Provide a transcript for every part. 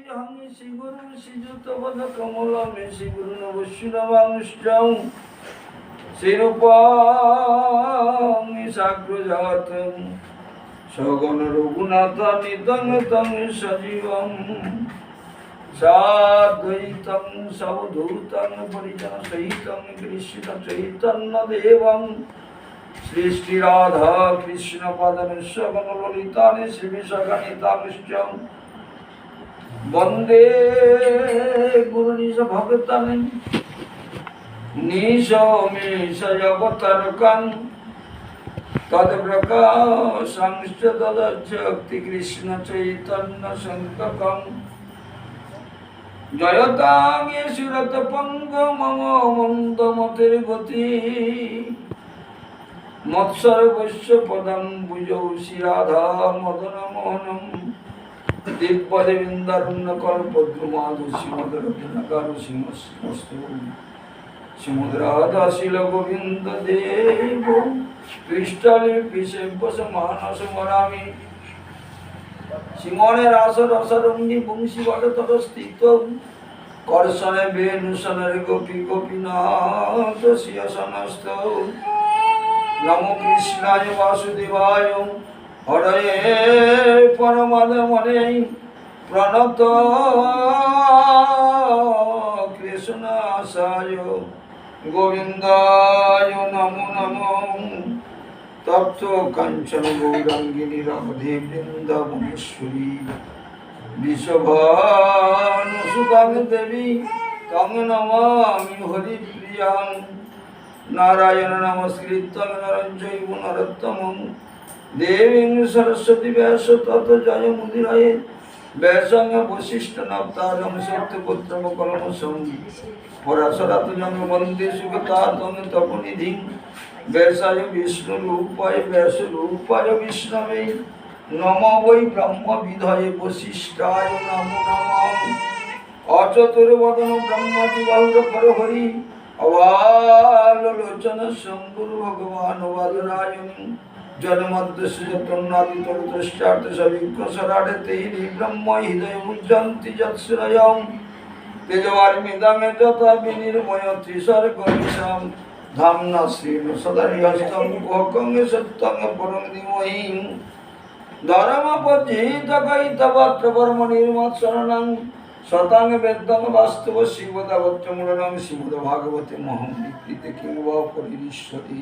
श्रीहं श्रीगुरुं श्रीयुतपदकमलं श्रीगुरुनवश्यनवांश्चं श्रीरूपां साग्रजातं सगणरघुनाथान्वितं तं सजीवं साद्वैतं सवधूतं परिजनसहितं कृष्णचैतन्यदेवं श्री श्री राधा कृष्ण पदनुष्यगणललितानि श्रीविशाखान्वितांश्च वंदे गुरुनिश भगतानि निशमेशजगतर्कं तत्प्रकाशंश्च तदशक्ति कृष्ण चैतन्य संककं जयतां येषुरतपङ्ग मम मन्दमतिर्गति मत्सर्वस्य पदं भुजौ श्रीराधा मदनमोहनं दिग्पदविन्दरुण्यकल्पद्रुमाधु श्रीमद्रत्नकारु सिंहस्तु श्रीमद्राधाशील गोविन्द देव पृष्ठलिपिसेव्यसमानसमरामि सिंहनेर आसरसरंगि बंशीवटतटस्थित कर्षणे वेणुसनेर गोपी गोपीनाथ सिंहासनस्थौ नमो कृष्णाय वासुदेवाय हरे परमात्मने प्रणत कृष्णासाय गोविन्दाय नमो नमो तप्त कंचन गौरांगिनी राधे वृंदावनेश्वरी विश्वभानुसुतां देवी तं नमामि हरिप्रियां नारायण नमस्कृत्य नरं चैव नरोत्तमं देवीं सरस्वती व्यास ततो जयमुदीरये व्यासं वसिष्ठनप्तारं सत्यपुत्रं कलमसं पराशरात्मजं वन्दे सुगतातं तपोनिधिं व्यासाय विष्णुरूपाय व्यासरूपाय विष्णवे नमो वै ब्रह्मविधये वसिष्ठाय नमो नमः अचतुर्वदन ब्रह्मदिवाहुरपरहरि अवालोचन शंभुर भगवान वादरायण जन्मद्दस्य तन्नादितरतश्चार्थ सविक्रसराटे तेहि ब्रह्म हृदय मुज्जन्ति जत्श्रयं तेजवारिमिदं यथा विनिर्मय त्रिसर्गमिषं धाम्ना श्रीन सदर्यस्तं कोकं सत्यं परं धीमहि धर्मपद्धितकैतवत्रवर्मनिर्मत्सरणं शतांग वेदं वास्तव शिवदवत्रमूलनं श्रीमद्भागवते महामृत्युते किं वा परिरिष्यति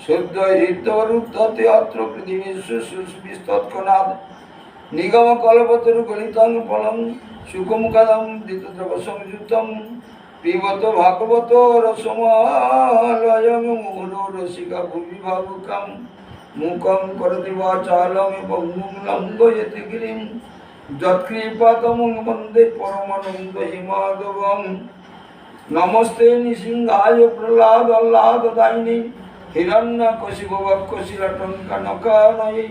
शुद्ध हृदवरुद्धते अत्र पृथिवीषु सुस्मिस्तत्कनाद निगम कल्पतरुगलितं फलं सुखमुखदं दितद्रवसंयुतं पिबत भागवत रसमालयं मुहुरो रसिका भुवि भावुकं मुखं करोति वाचालं पङ्गुं लङ्घयति गिरिं यत्कृपातमं वन्दे परमानन्दहिमाधवं नमस्ते निसिंहाय प्रह्लादाल्लाददायिने हिरण्यकशिपुवक्षशिलटङ्कनकानये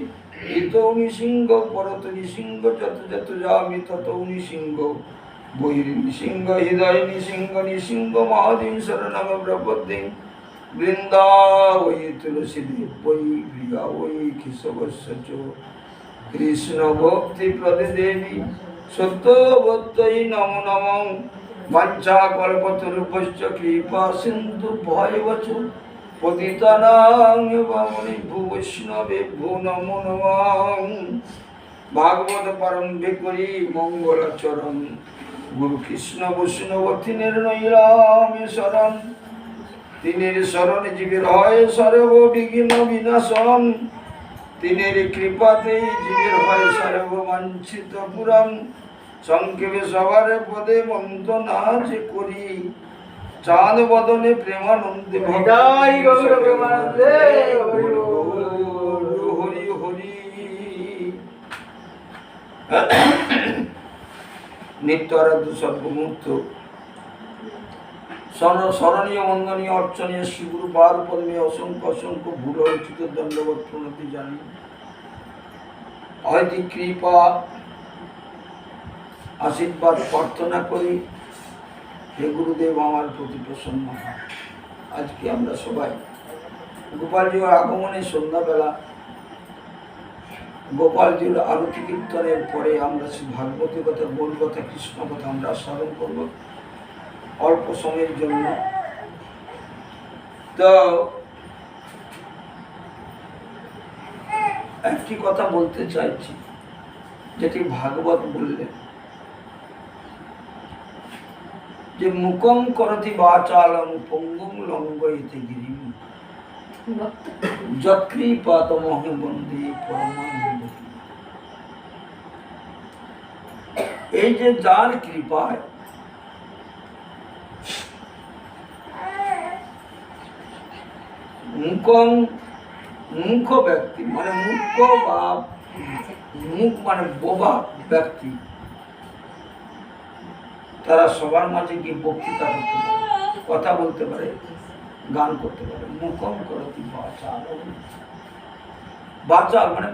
इतो निसिंह परतो निसिंह जत जत जामि ततो निसिंह बहिर्निसिंह हृदय निसिंह निसिंह महादीं शरणं प्रपद्ये वृन्दावै तुलसीदेव वै प्रिया वै केशवस्य च कृष्ण भक्ति प्रदेवी सत्यवत्यै नमो नमः वाञ्छाकल्पतरुभ्यश्च कृपा सिन्धुभ्यैव च पतितानां पावनेभ्यो वैष्णवेभ्यो नमो नमः भागवत प्रारंभे करी मंगलाचरण गुरु कृष्ण वैष्णव तिनेर नैरामे शरण तिनेर शरण जीवेर हय सर्व विघ्न विनाशन तिनेर कृपाते जीवेर हय सर्व वांछित पूरण संक्षेपे सवार पदे वंदना जे करी चाँद बदने प्रेमानंदे विदाई गौर प्रेमानंदे हरि हरि नित्य आराध्य सर्वमुक्त स्मरणीय वंदनीय अर्चनीय श्री गुरु पाद पद्मे असंख्य असंख्य भूल उचित दंडवत प्रणति जानी हयति कृपा आशीर्वाद प्रार्थना करी हे गुरुदेव हमारे प्रति प्रसन्न आज के আমরা সবাই গোপালজির আগমনে সন্ধ্যাবেলা গোপালজির আরতি কীর্তনের পরে আমরা শ্রী ভাগবতী কথা, গৌর কথা, কৃষ্ণ কথা আমরা আস্বাদন করব অল্প সময়ের জন্য। তো একটি কথা বলতে চাইছি, যেটি ভাগবত বললেন যে মুকং করতি বাচালং পঙ্গুং লঙ্ঘয়িতে গিরিম যৎকৃপাতমহং বন্দে পরমানন্দ। এই যে যার কৃপায় মুকং, মূর্খ ব্যক্তি মানে মূর্খ বা মুখ মানে বোবা ব্যক্তি, তারা সবার মাঝে গিয়ে বক্তৃতা করতে পারে, কথা বলতে পারে, গান করতে পারে। মুখম করতি বাচাল, বাচাল মানে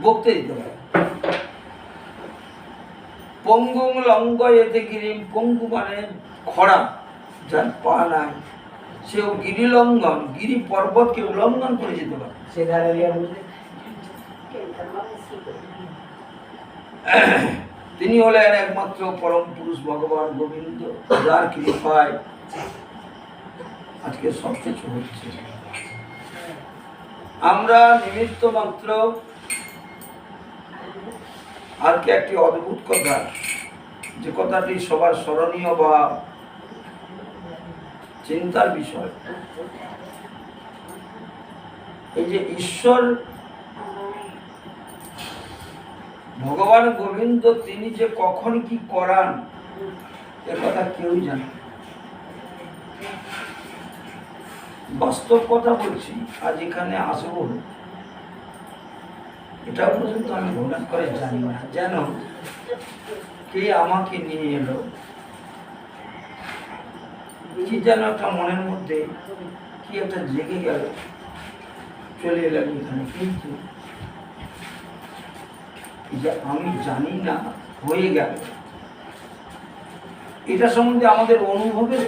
বকতে দিতে পারে। পঙ্গুং লঙ্ঘয়িতে গিরিম, পঙ্গু মানে খরা, যার পা নাই, সেও গিরি লঙ্ঘন, গিরি পর্বতকে উল্লঙ্ঘন করে যেতে পারে। তিনি হলেন একমাত্র পরম পুরুষ ভগবান গোবিন্দ, যার কৃপায় আজকে সবকিছু হচ্ছে। আমরা নিমিত্ত মাত্র। আর কি একটি অদ্ভুত কথা, যে কথাটি সবার স্মরণীয় বা চিন্তার বিষয়, এই যে ঈশ্বর ভগবান গোবিন্দ তিনি যে কখন কি করান এ কথা কেউই জানে। বাস্তব কথা বলছি, আজ এখানে আসবো এটা পর্যন্ত আমি হঠাৎ করে জানি না, যেন কে আমাকে নিয়ে এলো, কি যেন একটা মনের মধ্যে কি একটা জেগে গেল, চলে এলাম এখানে। কিন্তু যে আমি জানি না হয়ে গেল, এটা সম্বন্ধে আমাদের অনুভবের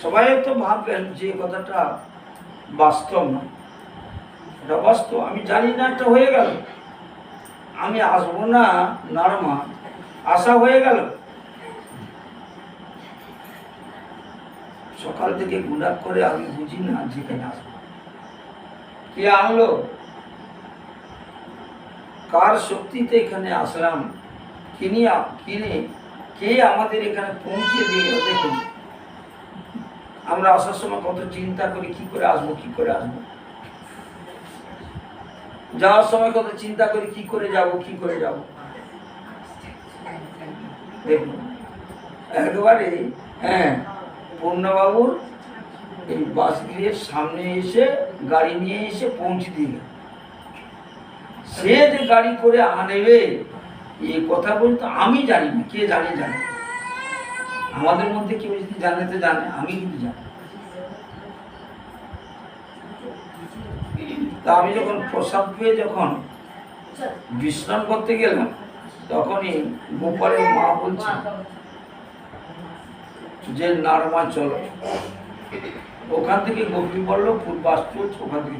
সবাই তো ভাববেন যে কথাটা বাস্তব না, এটা বাস্তব। আমি জানি না, একটা হয়ে গেল, আমি আসবো না নরমা, আশা হয়ে গেল। সকাল থেকে গুণাপ করে আমি বুঝি না যেখানে আসবো, কে আনলো, কার শক্তিতে এখানে আসলাম, কিনে কে আমাদের এখানে পৌঁছে দিয়ে গেল। দেখুন, আমরা আসার সময় কত চিন্তা করি, কি করে আসবো, কি করে আসবো। যাওয়ার সময় কত চিন্তা করি, কি করে যাব, কি করে যাব। দেখুন একবারে, হ্যাঁ, পূর্ণবাবুর এই বাসগৃহের সামনে এসে গাড়ি নিয়ে এসে পৌঁছে দিয়ে, সে যে গাড়ি করে আনবে এই কথা বলতে আমি জানি না, কে জানে জানে। আমাদের মধ্যে কেউ যদি জানে তো জানে, আমি কিন্তু জানি। তা আমি যখন প্রসাদ পেয়ে যখন বিশ্রাম করতে গেলাম, তখনই গোপালের মা বলছে যে নারমা চলো। ওখান থেকে গোপী বলল বাস চলছে, ওখান থেকে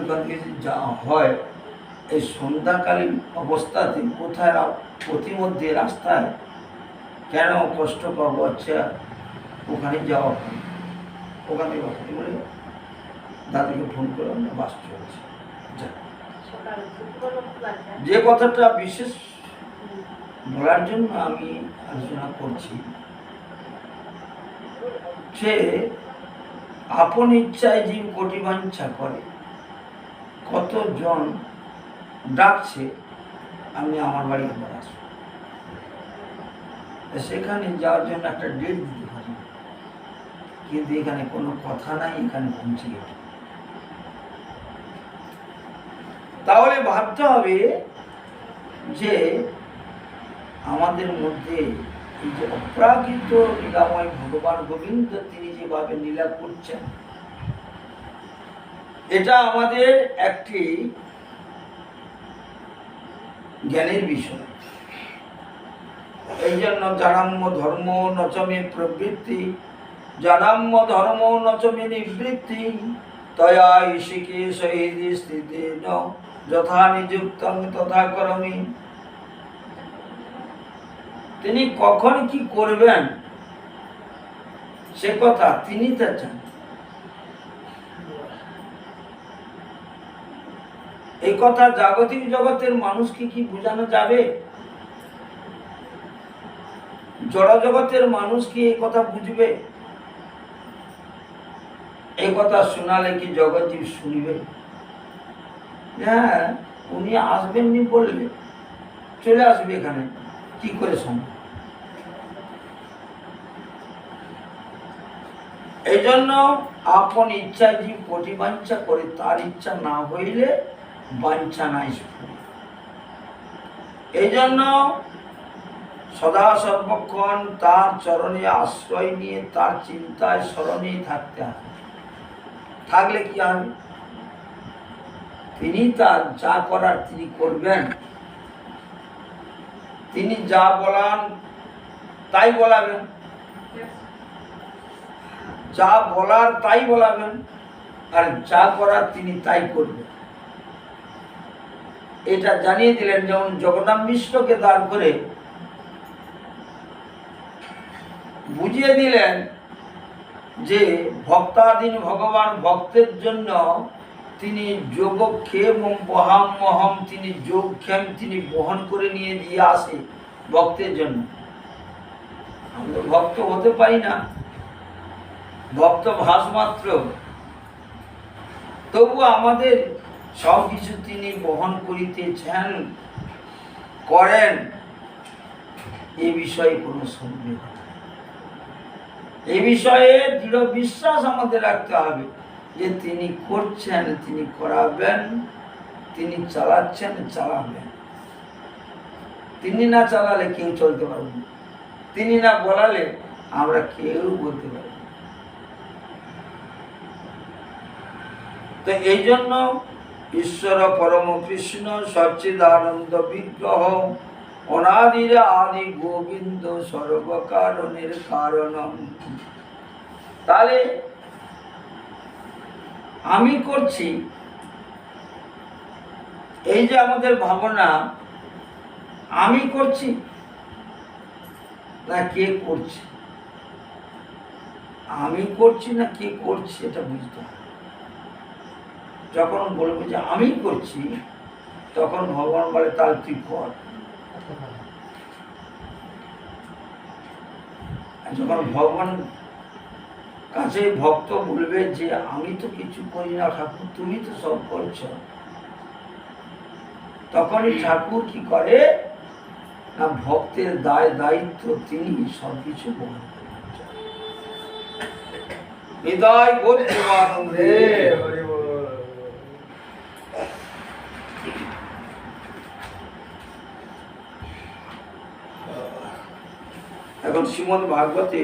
ওখান থেকে যা হয়, এই সন্ধ্যাকালীন অবস্থাতে কোথায় প্রতিমধ্যে রাস্তায় কেন কষ্ট পাবো, আচ্ছা ওখানে যাওয়া হয়, ওখানে বলে দাদাকে ফোন করলাম, বাস চলছে। যে কথাটা বিশেষ বলার জন্য আমি আলোচনা করছি, সে আপন ইচ্ছায় জীব কোটি বাঞ্ছা করে। কতজন ডাকছে আমি আমার বাড়ি একবার আসবো, সেখানে যাওয়ার জন্য একটা ডেট দিতে পারি, কিন্তু এখানে কোনো কথা নাই, এখানে পৌঁছে গেছে। তাহলে ভাবতে হবে যে আমাদের মধ্যে এই যে অপ্রাকৃত লীলাময় ভগবান গোবিন্দ তিনি যেভাবে লীলা করছেন, এটা আমাদের একটি জ্ঞানের বিষয়। এই জন্য জানাম্য ধর্ম নচমে প্রবৃত্তি জনম ধর্ম নচমে নিবৃত্তি তয়া ইশিকে শহীদ স্থিতি ন যথা নিযুক্তং তথা করমি। তিনি কখন কি করবেন সে কথা তিনি তা চান। এই কথা জাগতিক জগতের মানুষকে কি বোঝানো যাবে? জড় জগতের মানুষ কি এই কথা বুঝবে? এই কথা শোনালে কি জগৎজীব শুনবে? হ্যাঁ, উনি আসবেননি বললে চলে আসবে এখানে, কি করে সম্ভব? এই জন্য আপন ইচ্ছায় জীব প্রতিবাঞ্ছা করে, তার ইচ্ছা না হইলে বাঞ্ছা নাই। এই জন্য সদা সর্বক্ষণ তার চরণে আশ্রয় নিয়ে তার চিন্তায় স্মরণেই থাকতে হবে। থাকলে কি হবে? তিনি তার যা করার তিনি করবেন, তিনি যা বলান তাই বলাবেন, যা বলার তাই বলাবেন, আর যা করার তিনি তাই করবেন। এটা জানিয়ে দিলেন। যেমন জগন্নাথ মিশ্রকে দাঁড় করে বুঝিয়ে দিলেন যে ভক্তাধীন ভগবান ভক্তের জন্য তিনি যোগক্ষেম বহাম্যহম, তিনি যোগক্ষেম তিনি বহন করে নিয়ে দিয়ে আসে ভক্তের জন্য। আমরা ভক্ত হতে পারি না, ভক্ত ভাস মাত্র, তবু আমাদের সব কিছু তিনি বহন করিতেছেন, করেন, এ বিষয়ে কোনো সন্দেহ নেই। এ বিষয়ে দৃঢ় বিশ্বাস আমাদের রাখতে হবে যে তিনি করছেন, তিনি করাবেন, তিনি চালাচ্ছেন, চালাবেন। তিনি না চালালে কেউ চলতে পারবে না, তিনি না বলালে আমরা কেউ বলতে পারব না। তো এই জন্য ঈশ্বর পরম কৃষ্ণ সচ্চিদানন্দ বিগ্রহ অনাদির আদি গোবিন্দ সর্বকারণের কারণ। তাহলে আমি করছি, এই যে আমাদের ভাবনা, আমি করছি না কে করছে? আমি করছি না কে করছে এটা বুঝতে হবে। যখন বলবো যে আমি করছি, তখন ভগবান বলে তাহলে তুই কর। যখন ভগবান কাছে ভক্ত বলবে যে আমি তো কিছু করি না ঠাকুর, তুমি তো সব করছো, তখনই ঠাকুর কি করে না ভক্তের দায়িত্ব তিনি সবকিছু বহন করেন। হৃদয় গোত্রবানন্দে এখন শ্রীমদ্ ভাগবতে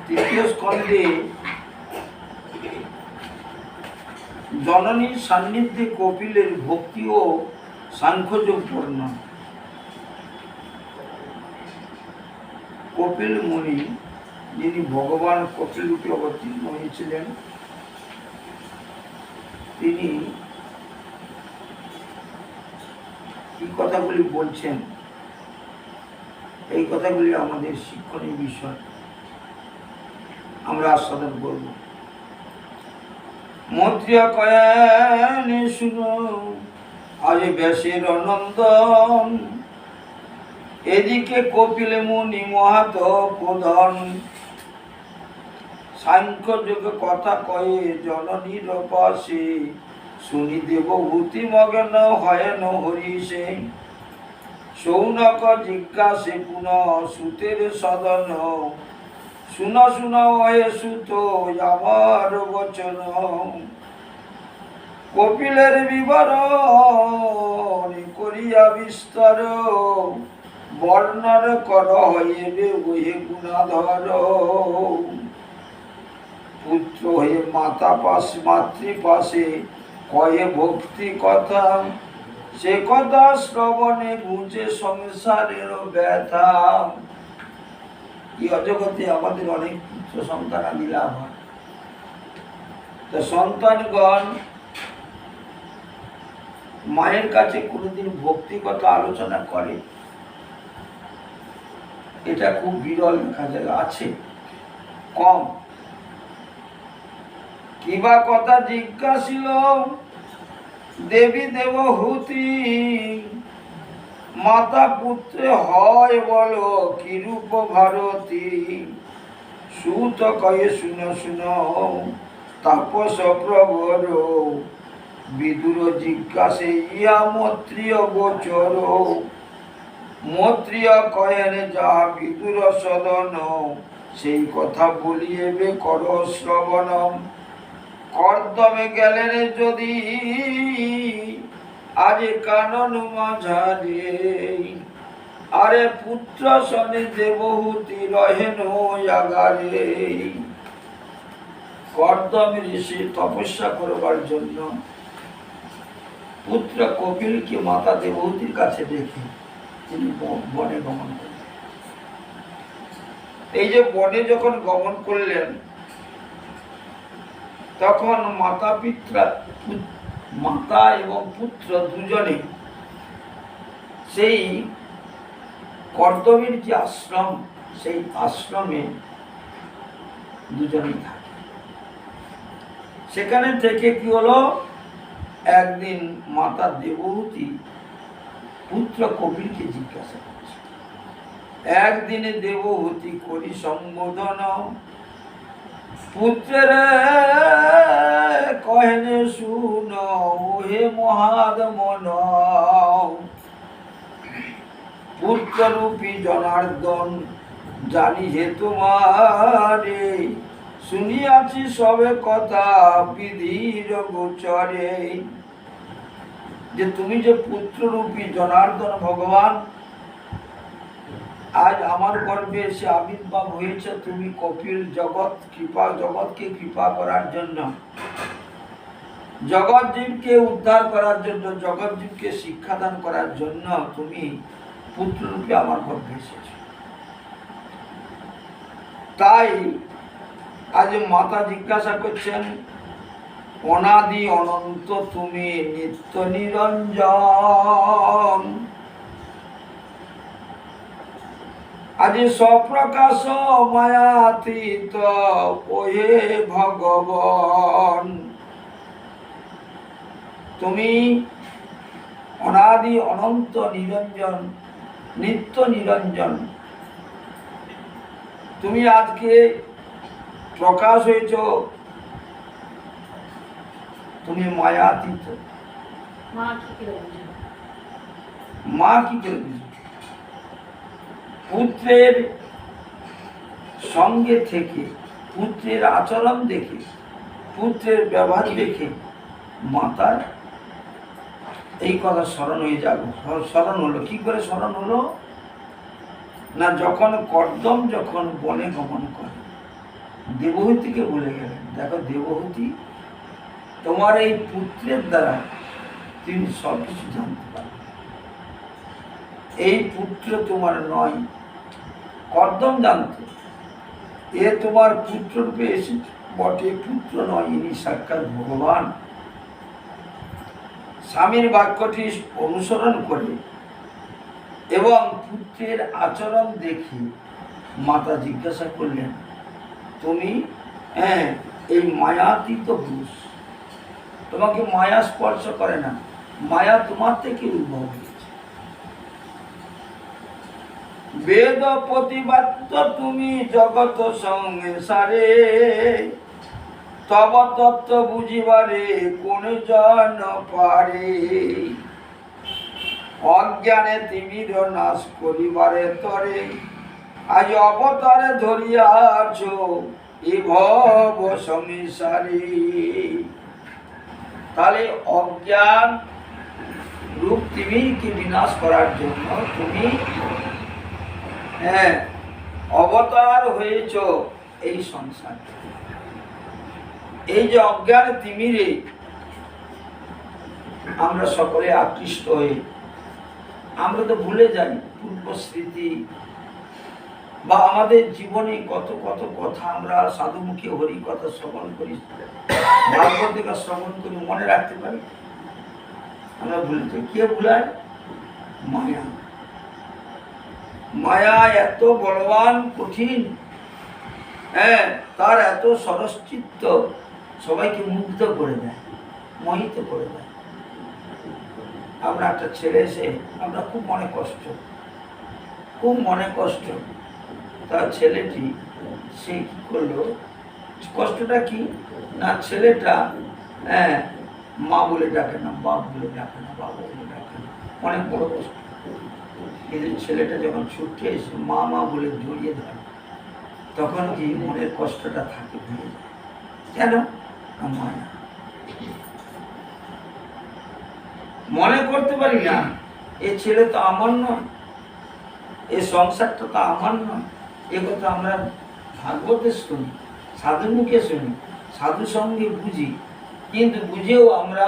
তৃতীয় স্কন্ধে জননীর সান্নিধ্যে কপিলের ভক্তি ও সাংখ্যযোগ বর্ণনা। কপিল মুনি, যিনি ভগবান কপিল রূপে অবতীর্ণ হয়েছিলেন, তিনি কি কথাগুলি বলছেন, এই কথাগুলি আমাদের শিক্ষণীয় বিষয়, আমরা আস্বাদন করব। মন্ত্রিয়া কয়ানে শুনো আজ ব্যাসের নন্দন, এদিকে কপিল মুনি মহাত প্রধান সাংখ্য যোগে কথা কয়ে জননীর পাশে, শুনি দেবভূতি মগ্ন হয়েন হরিষে। সৌনক জিজ্ঞাসে পুনঃ সুতের সদন, শুন শুন হয়ে সুত আমার বচন। কপিলের বিবরণ করিয়া বিস্তর, বর্ণন কর হইবে বহে গুণাধর। পুত্র হয়ে মাতা পাশ মাতৃপাশে কয়ে ভক্তি কথা, সে কথা শ্রবণে বুঝে সংসারের ব্যথা। এই অজগতে আমাদের অনেক পুত্র সন্তান আদি লাভ হয়। তো সন্তানগণ মায়ের কাছে কোনোদিন ভক্তি কথা আলোচনা করে, এটা খুব বিরল দেখা যায়, আছে কম। কিবা কথা জিজ্ঞাসিল দেবী দেবহূতি, মাতা পুত্রে হয় বলো কিরূপ ভারতী। সুত কয়ে শুন শুন তাপস প্রবর, বিদুর জিজ্ঞাসে ইয়া মত্রিয় গোচর। মত্রিয় কয়েন যা বিদুর সদন, সেই কথা বলিয়েবে কর শ্রবণ। কর্দমে গেলেন যদি আজ কানন মাঝারে, আরে পুত্র শনি দেবহূতি রহেন আগারে। কর্দম ঋষি তপস্যা করবার জন্য পুত্র কপিলকে মাতা দেবহূতির কাছে দেখে তিনি বনে গমন করলেন। এই যে বনে যখন গমন করলেন, তখন মাতা এবং পুত্র দুজনে সেই কর্দমের যে আশ্রম, সেই আশ্রমে দুজনেই থাকে। সেখানে থেকে কি হলো, একদিন মাতা দেবহূতি পুত্র কপিলকে জিজ্ঞাসা করছে। একদিনে দেবহূতি করি সম্বোধন, পুত্রের কহেনে শুন হে মহাদমন। পুত্ররূপী জনার্দন জানি হে তোমারে, শুনিয়াছি সবে কথা বিধির গোচরে। যে তুমি যে পুত্ররূপী জনার্দন ভগবান, আজ আমার গর্ভে এসে আবির্ভাব হয়েছে, তুমি কপিল জগৎকে কৃপা করার জন্য, জগৎ জীবকে উদ্ধার করার জন্য, জগৎ জীবকে শিক্ষাদান করার জন্য তুমি পুত্ররূপে আমার গর্ভে এসেছ। তাই আজ মাতা জিজ্ঞাসা করছেন, অনাদি অনন্ত তুমি নিত্য নিরঞ্জন, আজি স্বপ্রকাশ মায়াতীত ওহে ভগবান। তুমি অনাদি অনন্ত নিরঞ্জন, নিত্য নিরঞ্জন। তুমি আজকে প্রকাশ হয়েছ, তুমি মায়াতীত। মা কি করে বুঝবে? পুত্রের সঙ্গে থেকে, পুত্রের আচরণ দেখে, পুত্রের ব্যবহার দেখে মাতার এই কথা স্মরণ হয়ে যাবে। স্মরণ হলো, কি করে স্মরণ হলো না, যখন কর্দম যখন বনে গমন করে দেবহূতিকে বলে গেলেন, দেখো দেবহূতি, তোমার এই পুত্রের দ্বারা তুমি সব কিছু জানতে পারবে। এই পুত্র তোমার নয়, কর্দম জানত এ তোমার পুত্র রূপে এসেছে বটে, পুত্র নয়, ইনি সাক্ষাৎ ভগবান। স্বামীর বাক্যটি অনুসরণ করে এবং পুত্রের আচরণ দেখে মাতা জিজ্ঞাসা করলেন, তুমি এই মায়াতীত পুরুষ, তোমাকে মায়া স্পর্শ করে না, মায়া তোমার থেকে উদ্ভব হয়েছে। বেদ প্রতিবাদ্য তুমি জগত সংসারে, তব তত্ত্ব বুঝিবারে কোন জন পারে। অজ্ঞানে তিমির নাশ করিবারে তরে, আজ অবতারে ধরিয়াছ এ ভব সংসারে। তাহলে অজ্ঞান রূপ তিমিরকে বিনাশ করার জন্য তুমি অবতার হয়েছ এই সংসারে। এই যে অজ্ঞান তিমিরে আমরা সকলে আকৃষ্ট হয়ে আমরা তো ভুলে যাই পূর্ব স্মৃতি বা আমাদের জীবনে কত কত কথা আমরা সাধুমুখী হরি কথা শ্রবণ করি, ভাগবত শ্রবণ করি, মনে রাখতে পারি? আমরা ভুলে যাই। কে ভুলায়? মায়া। মায়া এত বলবান, কঠিন, তার এত সরসচিত্ত, সবাইকে মুগ্ধ করে দেয়, মোহিত করে দেয়। আমরা একটা ছেলে এসে আমরা খুব মনে কষ্ট, তার ছেলেটি সে কি করলো, কষ্টটা কি না, ছেলেটা মা বলে ডাকে না, বাপ বলে ডাকে না, বাবা বলে ডাকে না, অনেক বড় কষ্ট। কিন্তু ছেলেটা যখন ছুটে এসে মা মা বলে জড়িয়ে ধরে, তখন কি মনের কষ্টটা থাকে, ভুলে যায়। কেন? মায়া। মনে করতে পারি না এ ছেলে তো আমার নয়, এ সংসারটা তো আমার নয়। এ কথা আমরা ভাগবতে শুনি, সাধু মুখে শুনি, সাধু সঙ্গে বুঝি, কিন্তু বুঝেও আমরা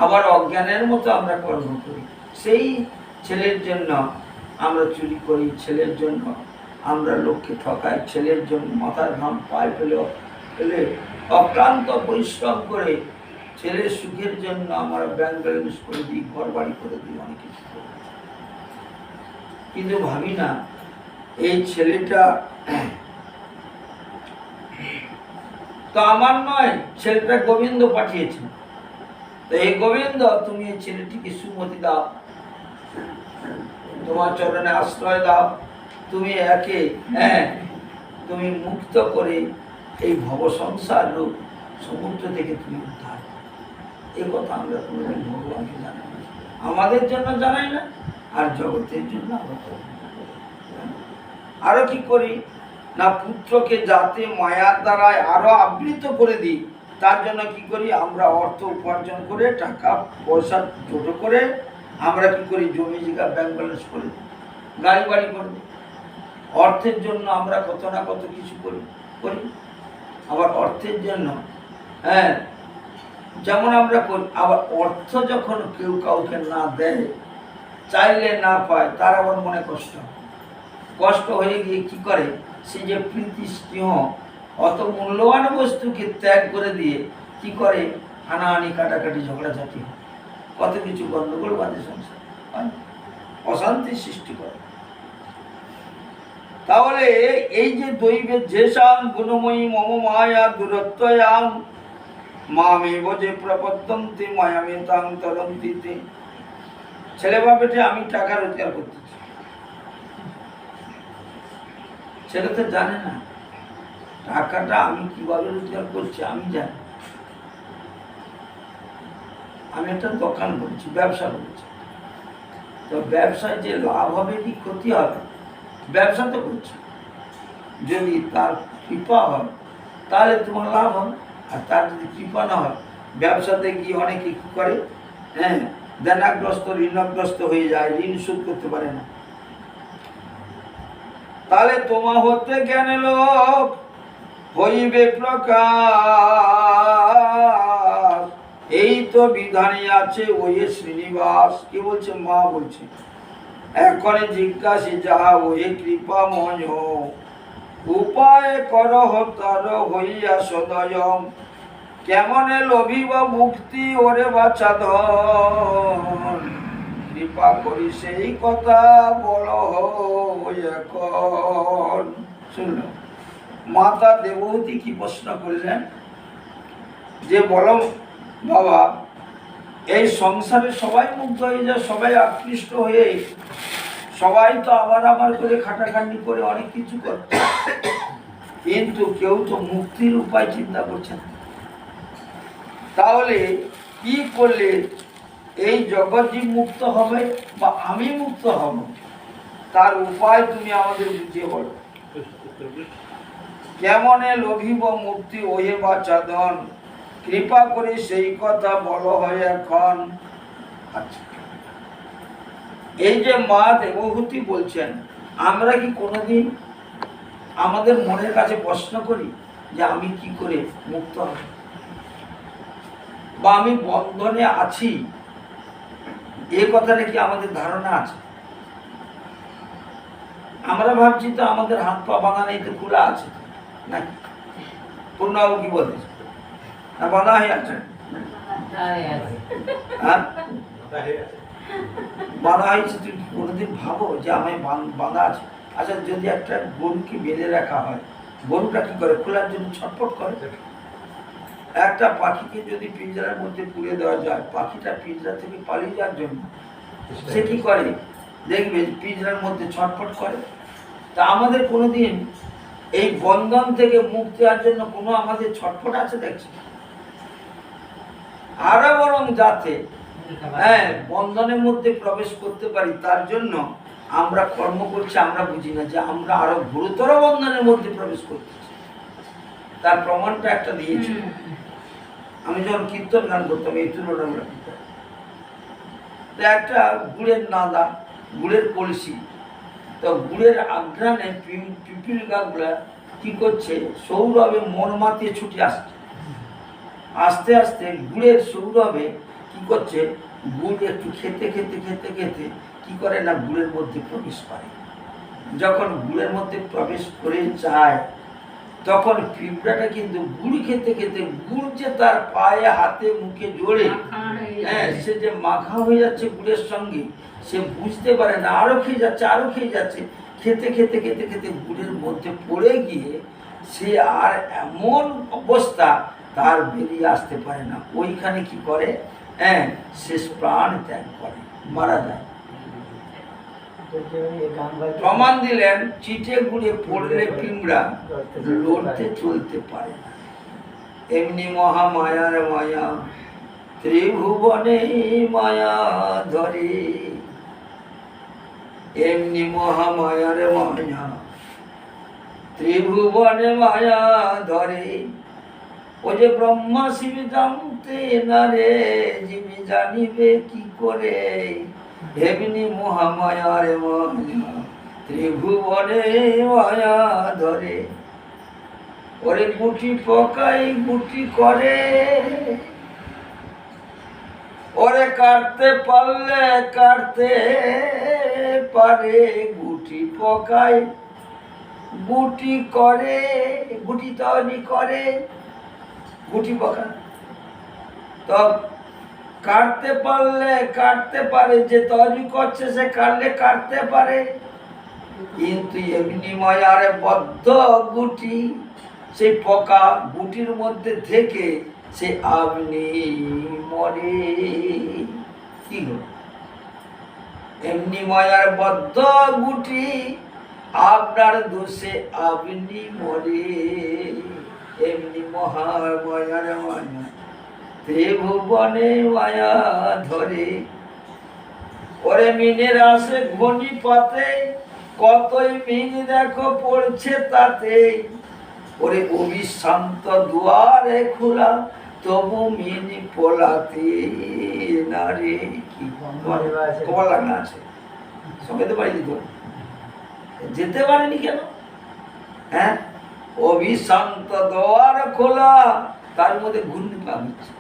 আবার অজ্ঞানের মতো আমরা কর্ম করি। সেই ছেলের জন্য আমরা চুরি করি, ছেলের জন্য আমরা লোককে ঠকাই, ছেলের জন্য মাথার ঘাম পায়ে ফেলে অক্লান্ত পরিশ্রম করে ছেলের সুখের জন্য আমরা ব্যাংক ব্যালেন্স করে দিই, ঘর বাড়ি করে দিই, অনেক কিছু করি। কিন্তু ভাবি না এই ছেলেটা তো আমার নয়, ছেলেটা গোবিন্দ পাঠিয়েছে। তো এই গোবিন্দ, তুমি এই ছেলেটিকে সুমতি দাও, তোমার চরণে আশ্রয় দাও, তুমি একে তুমি মুক্ত করে এই ভব সংসার রূপ সমুদ্র থেকে তুমি উদ্ধার। এই কথা আমরা কোনোদিন ভগবানকে জানাই না, আমাদের জন্য জানাই না, আর জগতের জন্য আমরা আরো কি করি না, পুত্রকে যাতে মায়ার দ্বারায় আরো আবৃত করে দিই, তার জন্য কি করি, আমরা অর্থ উপার্জন করে টাকা পয়সা ছোট করে আমরা কি করি, জমি জায়গা ব্যাংক ব্যালেন্স করে দিই, গাড়ি বাড়ি করে দিই। অর্থের জন্য আমরা কত না কত কিছু করি। আবার অর্থের জন্য যেমন আমরা করি, আবার অর্থ যখন কেউ কাউকে না দেয়, চাইলে না পায়, তার আবার মনে কষ্ট হয়ে গিয়ে কি করে, সে যে প্রীতি স্নেহ অত মূল্যবান বস্তুকে ত্যাগ করে দিয়ে কি করে, হানাহানি কাটাকাটি ঝগড়াঝাটি, কত কিছু গন্ডগোল বাঁধে সংসার, অশান্তি সৃষ্টি করে। তাহলে এই যে দৈবের যেসাং গুণময়ী মম মায়া দূরত্বয়াং মামেব যে প্রপদ্যন্তি মায়ামে তাং তরন্তিতে। ছেলে বাপেটে আমি টাকা রোজগার করতেছি, ছেলে তো জানে না টাকাটা আমি কিভাবে রোজগার করছি, আমি জানি। আমি একটা দোকান করছি, ব্যবসা করছি, তো ব্যবসায় যে লাভ হবে কি ক্ষতি হবে, ব্যবসা তো করছি, যদি তার কৃপা হয় তাহলে তোমার লাভ হবে, আর তার যদি কৃপা না হয়, ব্যবসাতে গিয়ে অনেকে কি করে, দেনাগ্রস্ত ঋণগ্রস্ত হয়ে যায়, ঋণ শোধ করতে পারে না। তাহলে তোমা হতে জ্ঞান লোক হইবে প্রকাশ, এই তো বিধানে আছে ওই শ্রীনিবাস। কি বলছে? মা বলছে, এখনে জিজ্ঞাসি যাহা ওই কৃপাময়, উপায় করহ তর হইয়া সদয়ম, কেমনে লভিব মুক্তি ওরে বাছাধন, কৃপা করি সেই কথা বল এখন। শুনল মাতা দেবহূতি কি প্রশ্ন করলেন, যে বলো বাবা, এই সংসারে সবাই মুগ্ধ হয়ে যায়, সবাই আকৃষ্ট হয়ে সবাই তো আবার আমার করে খাটাখাটনি করে অনেক কিছু করছে, কিন্তু কেউ তো মুক্তির উপায় চিন্তা করছে না। তাহলে কি করলে এই জগৎজীব মুক্ত হবে বা আমি মুক্ত হব, তার উপায় তুমি আমাদের বুঝিয়ে বলো। কেমনে লোভিব মুক্তি ওহে বা চাদন, কৃপা করে সেই কথা বলো হয় এখন। আচ্ছা, এই যে মা দেবহূতি বলছেন, আমরা কি কোনোদিন আমাদের মনের কাছে প্রশ্ন করি যে আমি কি করে মুক্ত হব, বা আমি বন্ধনে আছি, এই কথাটা কি আমাদের ধারণা আছে? আমরা ভাবছি তো আমাদের হাত পা বাঁধা নেই, তো খোলা আছে নাকি? পূর্ণবাবু কি বলতেছে? না বাঁধা হয়ে আছে? হ্যাঁ, বাঁধা হয়েছে। তুমি কোনোদিন ভাবো যে আমি বাঁধা আছে? আচ্ছা, যদি একটা গরুকে বেঁধে রাখা হয়, গরুটা কি করে? খোলার জন্য ছটফট করে। একটা পাখিকে যদি পিঞ্জরার মধ্যে পুড়ে দেওয়া যায়, পাখিটা পিঞ্জরা থেকে পালিয়ে যাওয়ার জন্য সে কি করে? দেখবে পিঞ্জরার মধ্যে ছটফট করে। তা আমাদের কোনোদিন এই বন্ধন থেকে মুক্তি হওয়ার জন্য কোনো আমাদের ছটফট আছে দেখছি? আরো বরং যাতে বন্ধনের মধ্যে প্রবেশ করতে পারি, তার জন্য আমরা কর্ম করছি। আমরা বুঝি না যে আমরা আরো গুরুতর বন্ধনের মধ্যে প্রবেশ করতেছি। তার প্রমাণটা একটা দিয়েছি। আমি যখন কীর্তন গান করতাম, এই তুলনা একটা গুড়ের নাদা, গুড়ের কলসি, তো গুড়ের আঘ্রাণে পিপিল গাছগুলা কি করছে? সৌরভে মন মাতিয়ে ছুটে আসছে। আস্তে আস্তে গুড়ের সৌরভে কি করছে? গুড় একটু খেতে খেতে খেতে খেতে কি করে না, গুড়ের মধ্যে প্রবেশ করে। যখন গুড়ের মধ্যে প্রবেশ করে যায়, তখন পিঁপড়াটা কিন্তু গুড় খেতে খেতে, গুড় যে তার পায়ে হাতে মুখে জোরে সে যে মাখা হয়ে যাচ্ছে গুড়ের সঙ্গে, সে বুঝতে পারে না, আরো খেয়ে যাচ্ছে, আরো খেয়ে যাচ্ছে। খেতে খেতে খেতে খেতে গুড়ের মধ্যে পড়ে গিয়ে সে আর এমন অবস্থা, তার বেরিয়ে আসতে পারে না। ওইখানে কি করে? শেষ প্রাণ ত্যাগ করে, মারা যায়। প্রমাণ দিলেন, চিটে গুড়ে পড়লে পিঁপড়া লড়তে চলতে পারে না। এমনি মহামায়ার মায়া ত্রিভুবনে মায়া ধরে, এমনি মহামায়ার মায়া ত্রিভুবনে মায়া ধরে। ও যে ব্রহ্মা শিব জানতে না রে, জীবী জানিবে কি করে? এমনি মহামায়ার মায়া ত্রিভুবনে মায়া ধরে। ওরে গুটি পকাই গুটি করে, ওরে কাটতে পারলে কাটতে পারে। গুটি পকাই গুটি করে, গুটি তৈরি করে, গুটি পকা তো কাটতে পারলে কাটতে পারে। যে তৈরি করছে সে কাটলে কাটতে পারে, কিন্তু এমনি মায়ার বদ্ধ গুটি, সেই পোকা গুটির মধ্যে থেকে সে আপনি মরে। কি হল? এমনি মায়ার বদ্ধ গুটি, আপনার দোষে আপনি মরে। এমনি মহামায়ার মায়া ত্রিভুবনে মায়া ধরে। ওরে মিনের আসে ঘনি পাতে, কতই মিন দেখো পড়ছে তাতে। ওরে অবিশ্রান্ত দুয়ারে খোলা, তবু মিনি পোলাতে না রে। কি তোমার লাগনা আছে? সঙ্গে তো পারিনি তো, যেতে পারেনি কেন? হ্যাঁ, অবিশ্রান্ত দুয়ার খোলা, তার মধ্যে ঘূর্ণি পা হচ্ছে।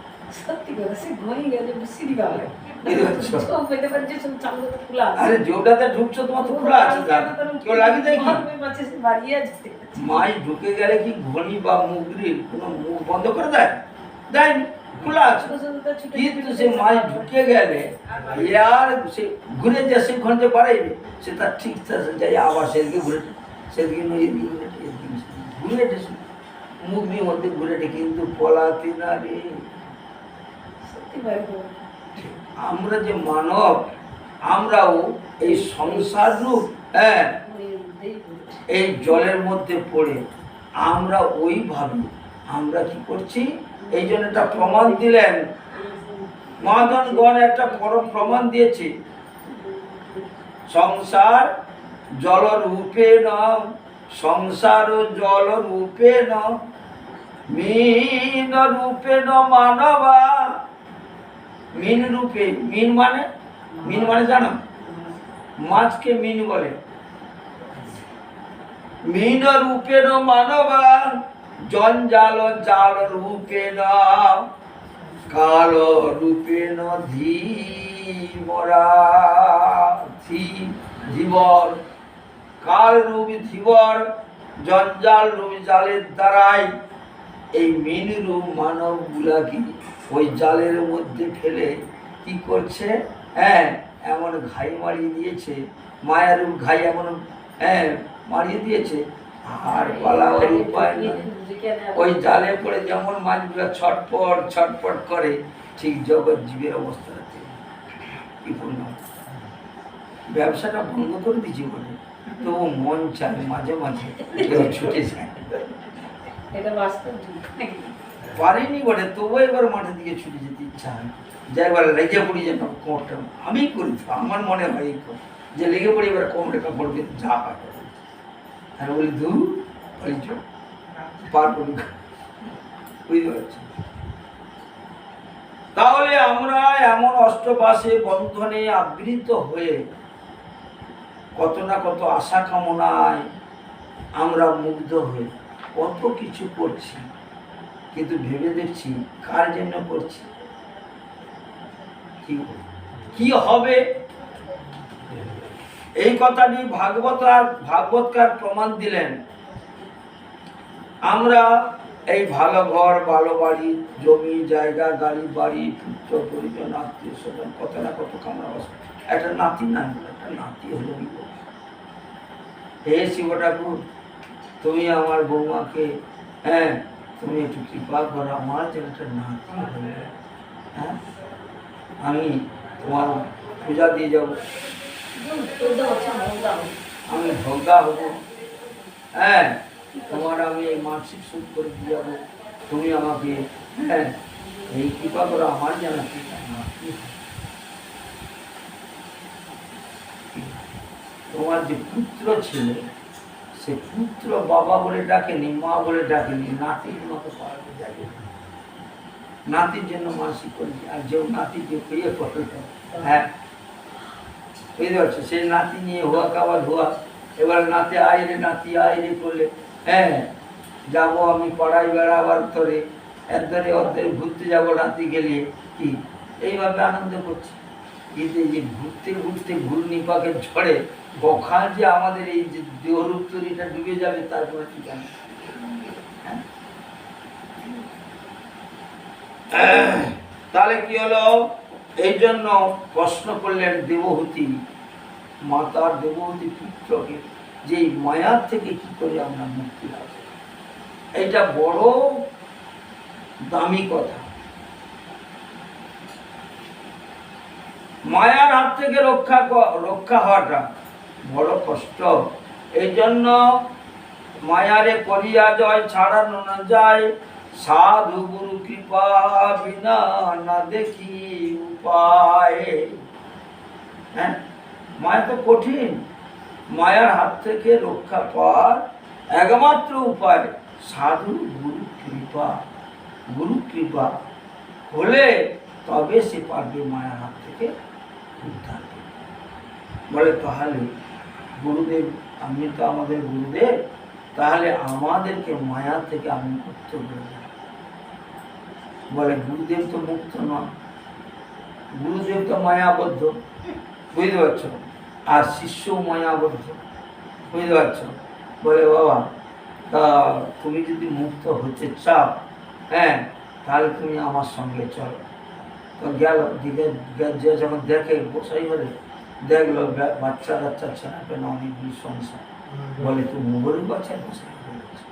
আরে যেটাতে ঢুকছো তোমার তো খোলা আছে, কেউ লাগিয়ে দেয় কি? মাই ঢুকে গেলে কি ঘড়ি বা মুগরির কোনো মুখ বন্ধ করে দেয়? দেয়নি, খোলা আছে। কিন্তু সে মাই ঢুকে গেলে আর সে ঘুরে যে সে ঘন্টা বাড়াইবে, সে তার ঠিক যাই আবার সেদিকে ঘুরে, সেদিকে ঘুরে মুগরির মধ্যে ঘুরে, কিন্তু পলাতে না রে। আমরা যে মানব, আমরাও এই সংসার রূপ, হ্যাঁ, এই জলের মধ্যে পড়ে আমরা ওইভাবে আমরা কি করছি, এই জন্য একটা প্রমাণ দিলেন মহাজনগণ, একটা বড় প্রমাণ দিয়েছে। সংসার জলরূপে ন, সংসার জলরূপে ন, মীন রূপে ন মানবা। মীন রূপে, মীন মানে জানো, মাছকে মীন বলে। মীন রূপে ন মানবা, জঞ্জাল জাল রূপে ন, কাল রূপে ন ধীমরা। ধীবর, কাল রূপ ধীবর, জঞ্জাল রূপ জালের দ্বারাই এই মীন রূপ মানব গুলাকে ওই জালের মধ্যে ফেলে কি করছে, হ্যাঁ, এমন ঘাই মারিয়ে দিয়েছে, মায়ারূপ ঘাই এমন, হ্যাঁ, মারিয়ে দিয়েছে। আর পালাবার উপায় না, ওই জালে পড়ে যেমন মাছগুলো ছটপট ছটপট করে, ঠিক জগৎ জীবের অবস্থাতে কি পূর্ণ। ব্যবসাটা বন্ধ করে দিচ্ছি বলে তবু মন চায় মাঝে মাঝে ছুটে যায়, পারিনি বলে তবু এবার মাঠের দিকে ছুটে যেতে ইচ্ছা হয়, যে এবার লেগে পড়ি যেন কোমরটা আমি করি, আমার মনে হয় যে লেগে পড়ি এবার কোমরে কাপড় যা হয়, আর বলি দু পার করি, বুঝতে পারছি। তাহলে আমরা এমন অষ্টপাশে বন্ধনে আবৃত হয়ে কত না কত আশা কামনায় আমরা মুগ্ধ হয়ে কত কিছু করছি, কিন্তু ভেবে দেখছি কার জন্য করছি, কি হবে। এই কথাটি ভাগবতকার প্রমাণ দিলেন। আমরা এই ভালো ঘর, ভালো বাড়ি, জমি জায়গা, গাড়ি বাড়ি, পুত্র পরিজন, আত্মীয় স্বজন, কত না কত কামনা বাসনা, একটা নাতি নাই, একটা নাতি হলো। হে শিব ঠাকুর, তুমি আমার বৌমাকে, হ্যাঁ, তুমি একটু কৃপা করো, আমার যেন একটা নাতি হবে, হ্যাঁ, আমি তোমার পূজা দিয়ে যাবো, আমি ভোগা হবো, হ্যাঁ, তোমার আমি এই মানসিক সুখ করে দিয়ে যাবো, তুমি আমাকে, হ্যাঁ, এই কৃপা করো, আমার যেন নাতি। তোমার যে পুত্র ছিল সে পুত্র বাবা বলে ডাকেনি, মা বলে ডাকেনি, নাতির মতো পাড়াতে ডাকে, নাতির জন্য মানসিক করেছি। আর যে নাতি যে পেয়ে পড়ল, হ্যাঁ, বুঝতে পারছো, সেই নাতি নিয়ে হুয়া খাবার হুয়া, এবার নাতি আইরে নাতি আইরে করলে, হ্যাঁ, যাবো আমি পাড়ায় বেড়াবার ধরে একধারে অর্ধেক ঘুরতে যাবো নাতি গেলে, কি এইভাবে আনন্দ করছি। কিন্তু এই যে ঘুরতে ঘুরতে ঘূর্ণি পাকের ঝড়ে কখন যে আমাদের এই যে দেহরূপ তৈরিটা ডুবে যাবে তারপরে ঠিকানা। তাহলে কি হলো, এই জন্য প্রশ্ন করলেন দেবহূতি মাতার, দেবহূতি পুত্রকে, যে মায়ার থেকে কি করে আমরা মুক্তি লাভ। এটা বড় দামি কথা। মায়ার হাত থেকে রক্ষা হওয়াটা বড় কষ্ট। এই জন্য মায়ারে করিয়া জয় ছাড়ানো না যায়, সাধু গুরু কৃপা বিনা না দেখি উপায়। হ্যাঁ, মায়া তো কঠিন, মায়ার হাত থেকে রক্ষা পাওয়ার একমাত্র উপায় সাধু গুরু কৃপা। গুরু কৃপা হলে তবে সে পারবে মায়ার হাত থেকে উদ্ধার করতে। বলে তাহলে গুরুদেব, আমি তো আমাদের গুরুদেব, তাহলে আমাদেরকে মায়া থেকে আমি মুক্ত করে দেব। বলে গুরুদেব তো মুক্ত নয়, গুরুদেব তো মায়াবদ্ধ, বুঝতে পারছো, আর শিষ্য মায়াবদ্ধ, বুঝতে পারছো। বলে বাবা, তা তুমি যদি মুক্ত হতে চাও, হ্যাঁ, তাহলে তুমি আমার সঙ্গে চলো। তো গেল, দিকে যখন দেখে বসাই বলে দেখলো বাচ্চা কাচ্চা ছেনা পেনা অনেকগুলি সংসার, বলে তো মোগরের বাচ্চার গোসাই হয়ে গেছে।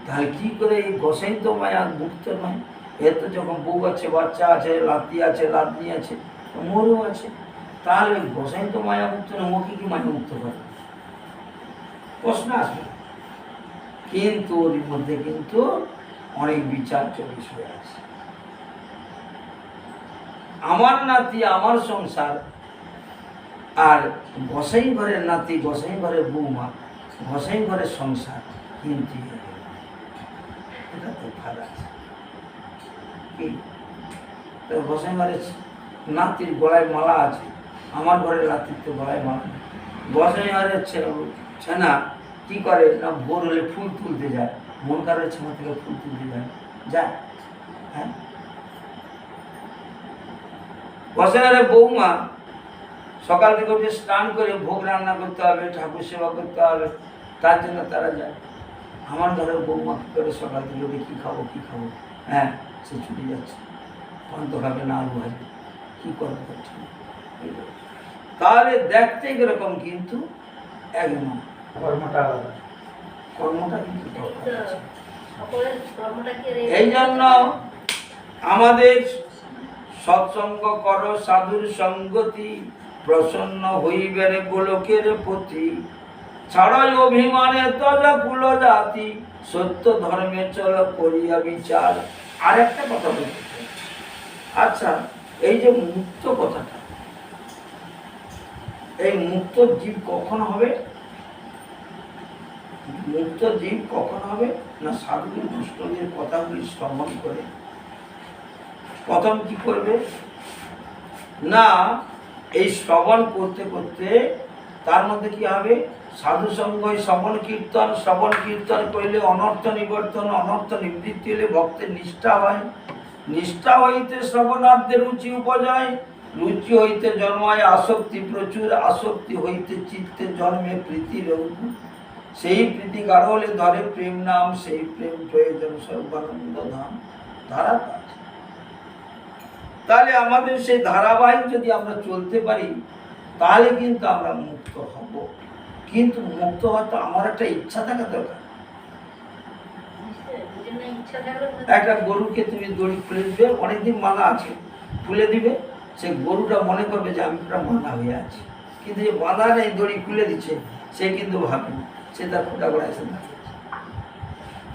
তাহলে কি করে এই গোসাই তো মায়া মুক্ত নয়, এর তো যখন বউ আছে, বাচ্চা আছে, লাতি আছে, লাতনি আছে, মোরও আছে, তাহলে গোসাই তো মায়া মুক্ত না, ওকে কি মায়া মুক্ত করে? প্রশ্ন আসবে। কিন্তু ওর মধ্যে কিন্তু অনেক বিচার চল্লিশ হয়ে আছে। আমার নাতি আমার সংসার, আর গোসাই ঘরের নাতি গোসাই ঘরের বৌমা গোসাই ঘরের সংসার, কিন্তু এটা তো ভালো আছে। কি গোসাই ঘরের নাতির গলায় মালা আছে, আমার ঘরের নাতির তো গলায় মালা নেই। গোসাই ঘরের ছেনা কি করে না, ভোর হলে ফুল তুলতে যায়, মন কারের ছেনা থেকে ফুল তুলতে যায়। হ্যাঁ, গোসাই ঘরের বৌমা সকাল থেকে উঠে স্নান করে ভোগ রান্না করতে হবে, ঠাকুর সেবা করতে হবে, তার জন্য তারা যায়। আমার ঘরের বৌমা কী করে সকাল থেকে উঠে কী খাবো, হ্যাঁ, সে ছুটে যাচ্ছে, পান্ত খাবে না, আলু ভাজি, কী করবে করছে। তাহলে দেখতে এরকম, কিন্তু এক নয়, কর্মটা কিন্তু এই জন্য আমাদের সৎসঙ্গ কর সাধুর সঙ্গতি, প্রসন্ন হইবেন গোলকের প্রতি, ছাড়াই অভিমানে তজা কুল জাতি, সত্য ধর্মে চল করিয়া বিচার। আর একটা কথা বলতে চাই, আচ্ছা এই যে মুক্ত কথাটা, এই মুক্ত জীব কখন হবে? মুক্ত জীব কখন হবে না, সাধুর বৈষ্ণবের কথাগুলি শ্রবণ করে প্রথম কি করবে না, এই শ্রবণ করতে করতে তার মধ্যে কি হবে, সাধু সঙ্গ শ্রবণ কীর্তন করলে অনর্থ নিবর্তন, অনর্থ নিবৃত্তি হলে ভক্তের নিষ্ঠা হয়, নিষ্ঠা হইতে শ্রবণার্থে রুচি উপজয়, রুচি হইতে জন্মায় আসক্তি প্রচুর, আসক্তি হইতে চিত্তে জন্মে প্রীতির অঙ্কুর, সেই প্রীতি গাঢ় হলে ধরে প্রেম নাম, সেই প্রেম প্রয়োজন সর্বানন্দ ধাম। ধারা কাজ, তাহলে আমাদের সেই ধারাবাহিক যদি আমরা চলতে পারি, তাহলে কিন্তু আমরা মুক্ত হব। কিন্তু মুক্ত হওয়ার তো আমার একটা ইচ্ছা থাকা দরকার। একটা গরুকে তুমি দড়ি খুলে দিবে, অনেকদিন মানা আছে, খুলে দিবে, সে গরুটা মনে করবে যে আমি একটা মানা হয়ে আছি, কিন্তু যে বাঁধা নেই, দড়ি খুলে দিচ্ছে, সে কিন্তু ভাবে না, সে তার খোটা গোড়ায় এসে দাঁড়িয়েছে।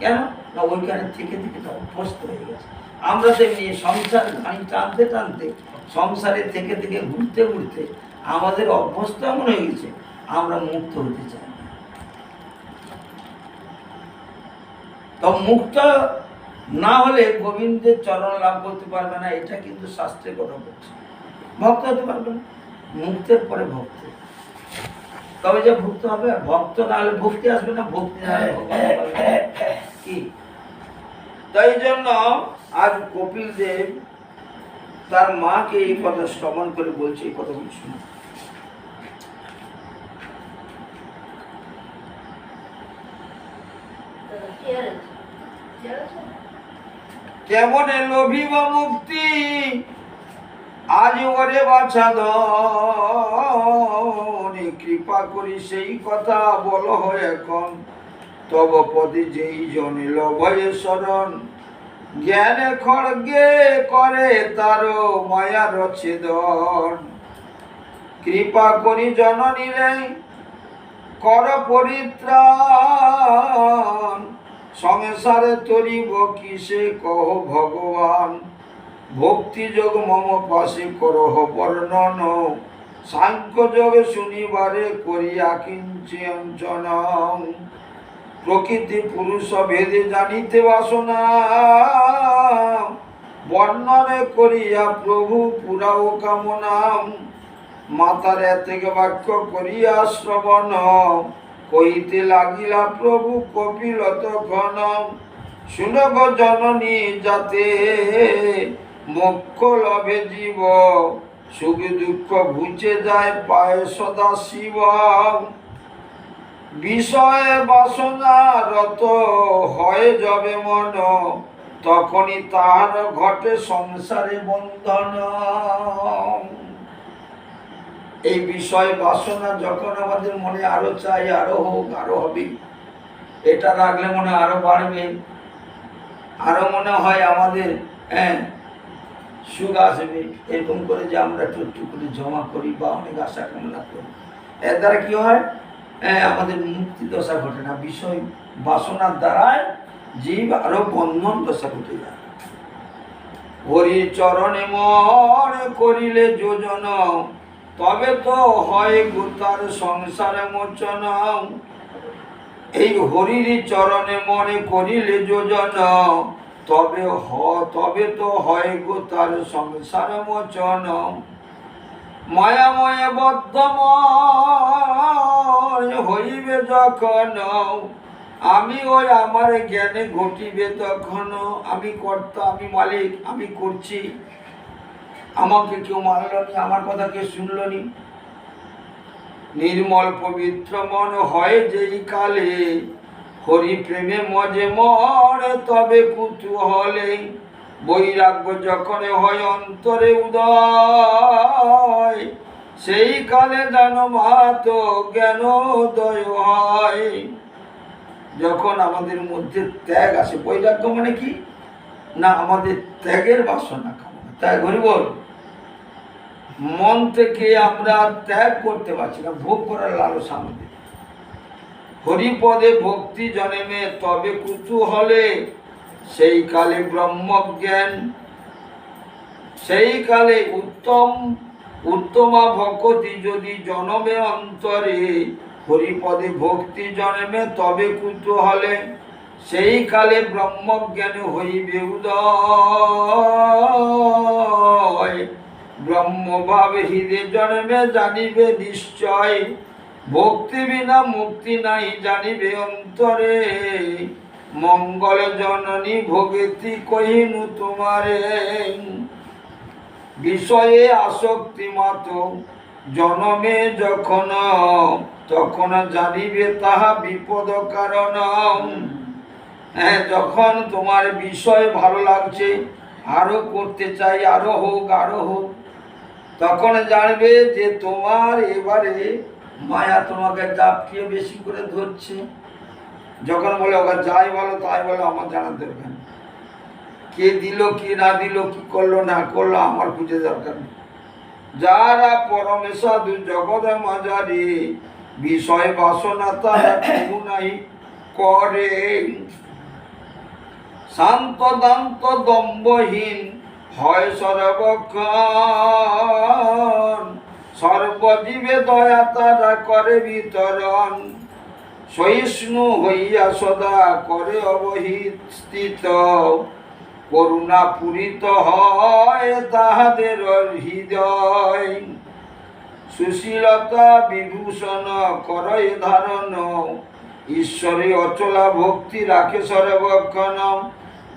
কেন না, ওইখানে থেকে থেকে তা অভ্যস্ত হয়ে গেছে। আমরা তেমনি সংসার গাড়ি টানতে টানতে, সংসারে থেকে থেকে ঘুরতে ঘুরতে আমাদের অভ্যস্ত এমন হয়ে গেছে, আমরা মুক্ত হতে চাই না। তো মুক্ত না হলে গোবিন্দের চরণ লাভ করতে পারবে না, এটা কিন্তু শাস্ত্রের কথা বলছে। ভক্ত হতে পারবে না, মুক্তের পরে ভক্ত, তবে যে ভক্ত হবে। ভক্ত না হলে ভক্তি আসবে না, ভক্তি না হলে কি। তাই জন্য আজ কপিল দেব তার মাকে এই কথা শ্রবণ করে বলছে, এই কথা বলছি শুনুন। কেমন লোভিব মুক্তি আজ ওরে বাছা ধনি, কৃপা করি সেই কথা বল হয় এখন, তব পদে যেই জনে লভয়ে শরণ, জ্ঞানে খড়গে করে তার মায়া রছেদন, কৃপা করি জননী রে কর পরিত্রাণ, সংসারে তরিব কিসে কহ ভগবান, ভক্তি যোগ মম পাশে করহ বর্ণন, সাংখ্য যোগে শুনিবারে করিয়া কিঞ্চন, প্রকৃতি পুরুষ ভেদে জানিতে বাসনা, বর্ণনে করিয়া প্রভু পুরাও কামনা, মাতার থেকে বাক্য করিয়া শ্রবণ, কইতে লাগিলা প্রভু কপিল তখন, শুনব জননী যাতে মোক্ষ লভে জীব, সুখ দুঃখ ঘুচে যায় পায় সদা শিব, বিষয়ে বাসনা রত হয়ে যাবে মন, তখনই তাহার ঘটে সংসারে বন্ধন। এই বিষয় বাসনা যখন আমাদের মনে আরো চাই, আরো হোক, আরো হবে, এটা রাখলে মনে আরো বাড়বে, আরো মনে হয় আমাদের সুখ আসবে, এরকম করে যে আমরা একটু একটু করে জমা করি বা অনেক আশা কামনা করি, এর দ্বারা কি হয়? আমাদের মুক্তি দশা ঘটে না, বিষয় বাসনার দ্বারায় জীব আরো বন্ধন দশা ঘটে যায়। হরির চরণে মন করিলে যোজন, তবে তো হয় গোতার সংসার মোচন। এই হরির চরণে মনে করিলে যোজন, তবে তো হয় গোতার সংসার মোচন। মায়াময় বদ্ধময় হইবে যখন, আমি ওই আমার জ্ঞানে ঘটিবে তখন। আমি কর্তা, আমি মালিক, আমি করছি, আমাকে কেউ মানল নি, আমার কথা কেউ শুনল নি। নির্মল পবিত্র মন হয় যেই কালে, হরি প্রেমে মজে মরে তবে কুতূহলে। বৈরাগ্য যখন হয় অন্তরে উদয়, সেই কালে যেন মাত জ্ঞান উদয় হয়। যখন আমাদের মধ্যে ত্যাগ আসে, বৈরাগ্য মানে কি না, আমাদের ত্যাগের বাসনা কামনা, ত্যাগ হরি বল। মন থেকে আমরা ত্যাগ করতে পারছি না, ভোগ করার লালসা আমাদের। হরিপদে ভক্তি জন্মে তবে কুতূহলে, সেই কালে ব্রহ্মজ্ঞান, সেই কালে উত্তমা ভকতি যদি জনমে অন্তরে। হরিপদে ভক্তি জন্মে তবে কুতূহলে, সেই কালে ব্রহ্মজ্ঞান হইবে উদয়। ব্রহ্মভাব হৃদে জন্মে জানিবে নিশ্চয়, ভক্তি বিনা মুক্তি নাই জানিবে অন্তরে। মঙ্গল জননী ভোগেতি কহিনু তোমারে, বিষয়ে আসক্তি মত জনমে যখন, তখন জানিবে তাহা বিপদ কারণ। যখন তোমার বিষয় ভালো লাগছে, আরো করতে চাই, আরো হোক আরো হোক, তখন জানবে যে তোমার এবারে মায়া তোমাকে জাপটিয়ে বেশি করে ধরছে। যখন বলে ওকে যাই বলো তাই বলো, আমার জানার দরকার নেই, কে দিল কি না দিল, কি করলো না করলো, আমার খুঁজে দরকার নেই। যারা পরমে সাধু জগৎ মাঝারি, বিষয় বাসনা তারা কবু নাই করে। শান্ত দান্ত দম্ভহীন হয় সর্বক্ষণ, সর্বজীবে দয়া তারা করে বিতরণ। সহিষ্ণু হইয়া সদা করে অবহিত স্থিত, করুণা পূরিত হয় তাহাদের হৃদয়। সুশীলতা বিভূষণ করে ধারণ, ঈশ্বরে অচলা ভক্তি রাখে সর্বক্ষণ।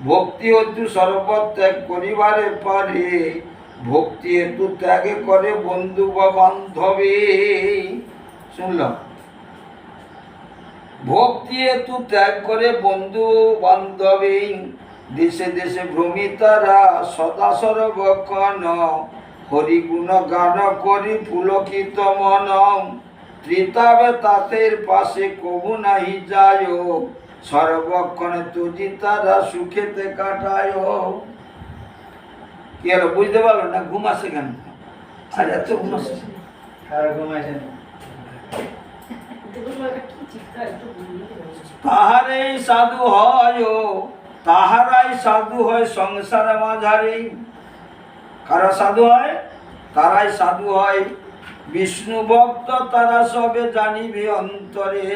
ভক্তি হেতু সর্বত্যাগ করিবারে পারে, ভক্তি হেতু ত্যাগে করে বন্ধু বা বান্ধবী। শুনলাম, ভক্তি হেতু ত্যাগ করে বন্ধু বান্ধবী। দেশে দেশে ভ্রমিতারা সদা সর্বক্ষণ, হরিগুণ গান করি পুলকিত মন। ত্রিতাবে তাতের পাশে কবু নাহি যায়, সর্বক্ষণে তুজি তারা সুখেতে কাটায়। কি হলো, বুঝতে পারলো না? ঘুম আসে কেন? আর এত ঘুম আসে, তাহারাই সাধু হয়, তাহারাই সাধু হয় সংসার মাঝারে। কারা সাধু হয়? তারাই সাধু হয়। বিষ্ণু ভক্ত তারা সবে জানিবে অন্তরে,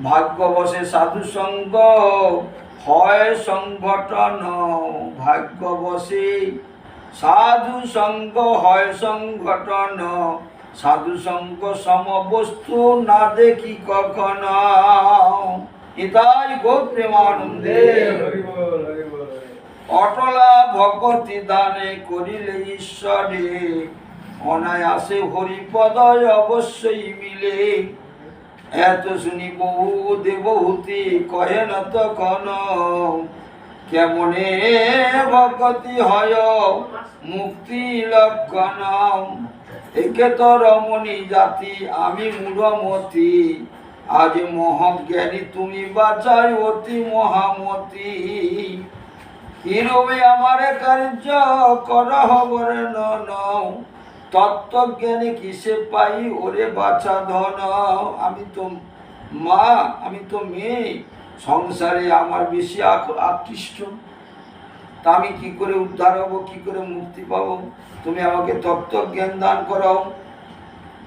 ভাগ্যবশে সাধু সঙ্গ হয় সংগঠন। ভাগ্যবশে সাধু সঙ্গ হয় সংগঠন, সাধু সঙ্গ সমবস্তু না দেখি কখন। ইতাই গো প্রেমানন্দে। অটলা ভগতি দানে করিলে ঈশ্বরে, অনায়াসে হরিপদয় অবশ্যই মিলে। এত শুনি বহু দেবহূতি কহেন তখন, কেমনে ভগতি হয় মুক্তি লক্ষণ। একে তো রমণী জাতি আমি মূঢ়মতি, আজ মহাজ্ঞানী তুমি বাঁচাই অতি মহামতি। কিরবে আমার কার্য করহ বরে নন, তত্ত্বজ্ঞানে কিসে পাই ওরে বাছা ধন। আমি তো মা, আমি তো মেয়ে, সংসারে আমার বেশি আকৃষ্ট, তা আমি কি করে উদ্ধার হব, কি করে মুক্তি পাবো? তুমি আমাকে তত্ত্বজ্ঞান দান করো।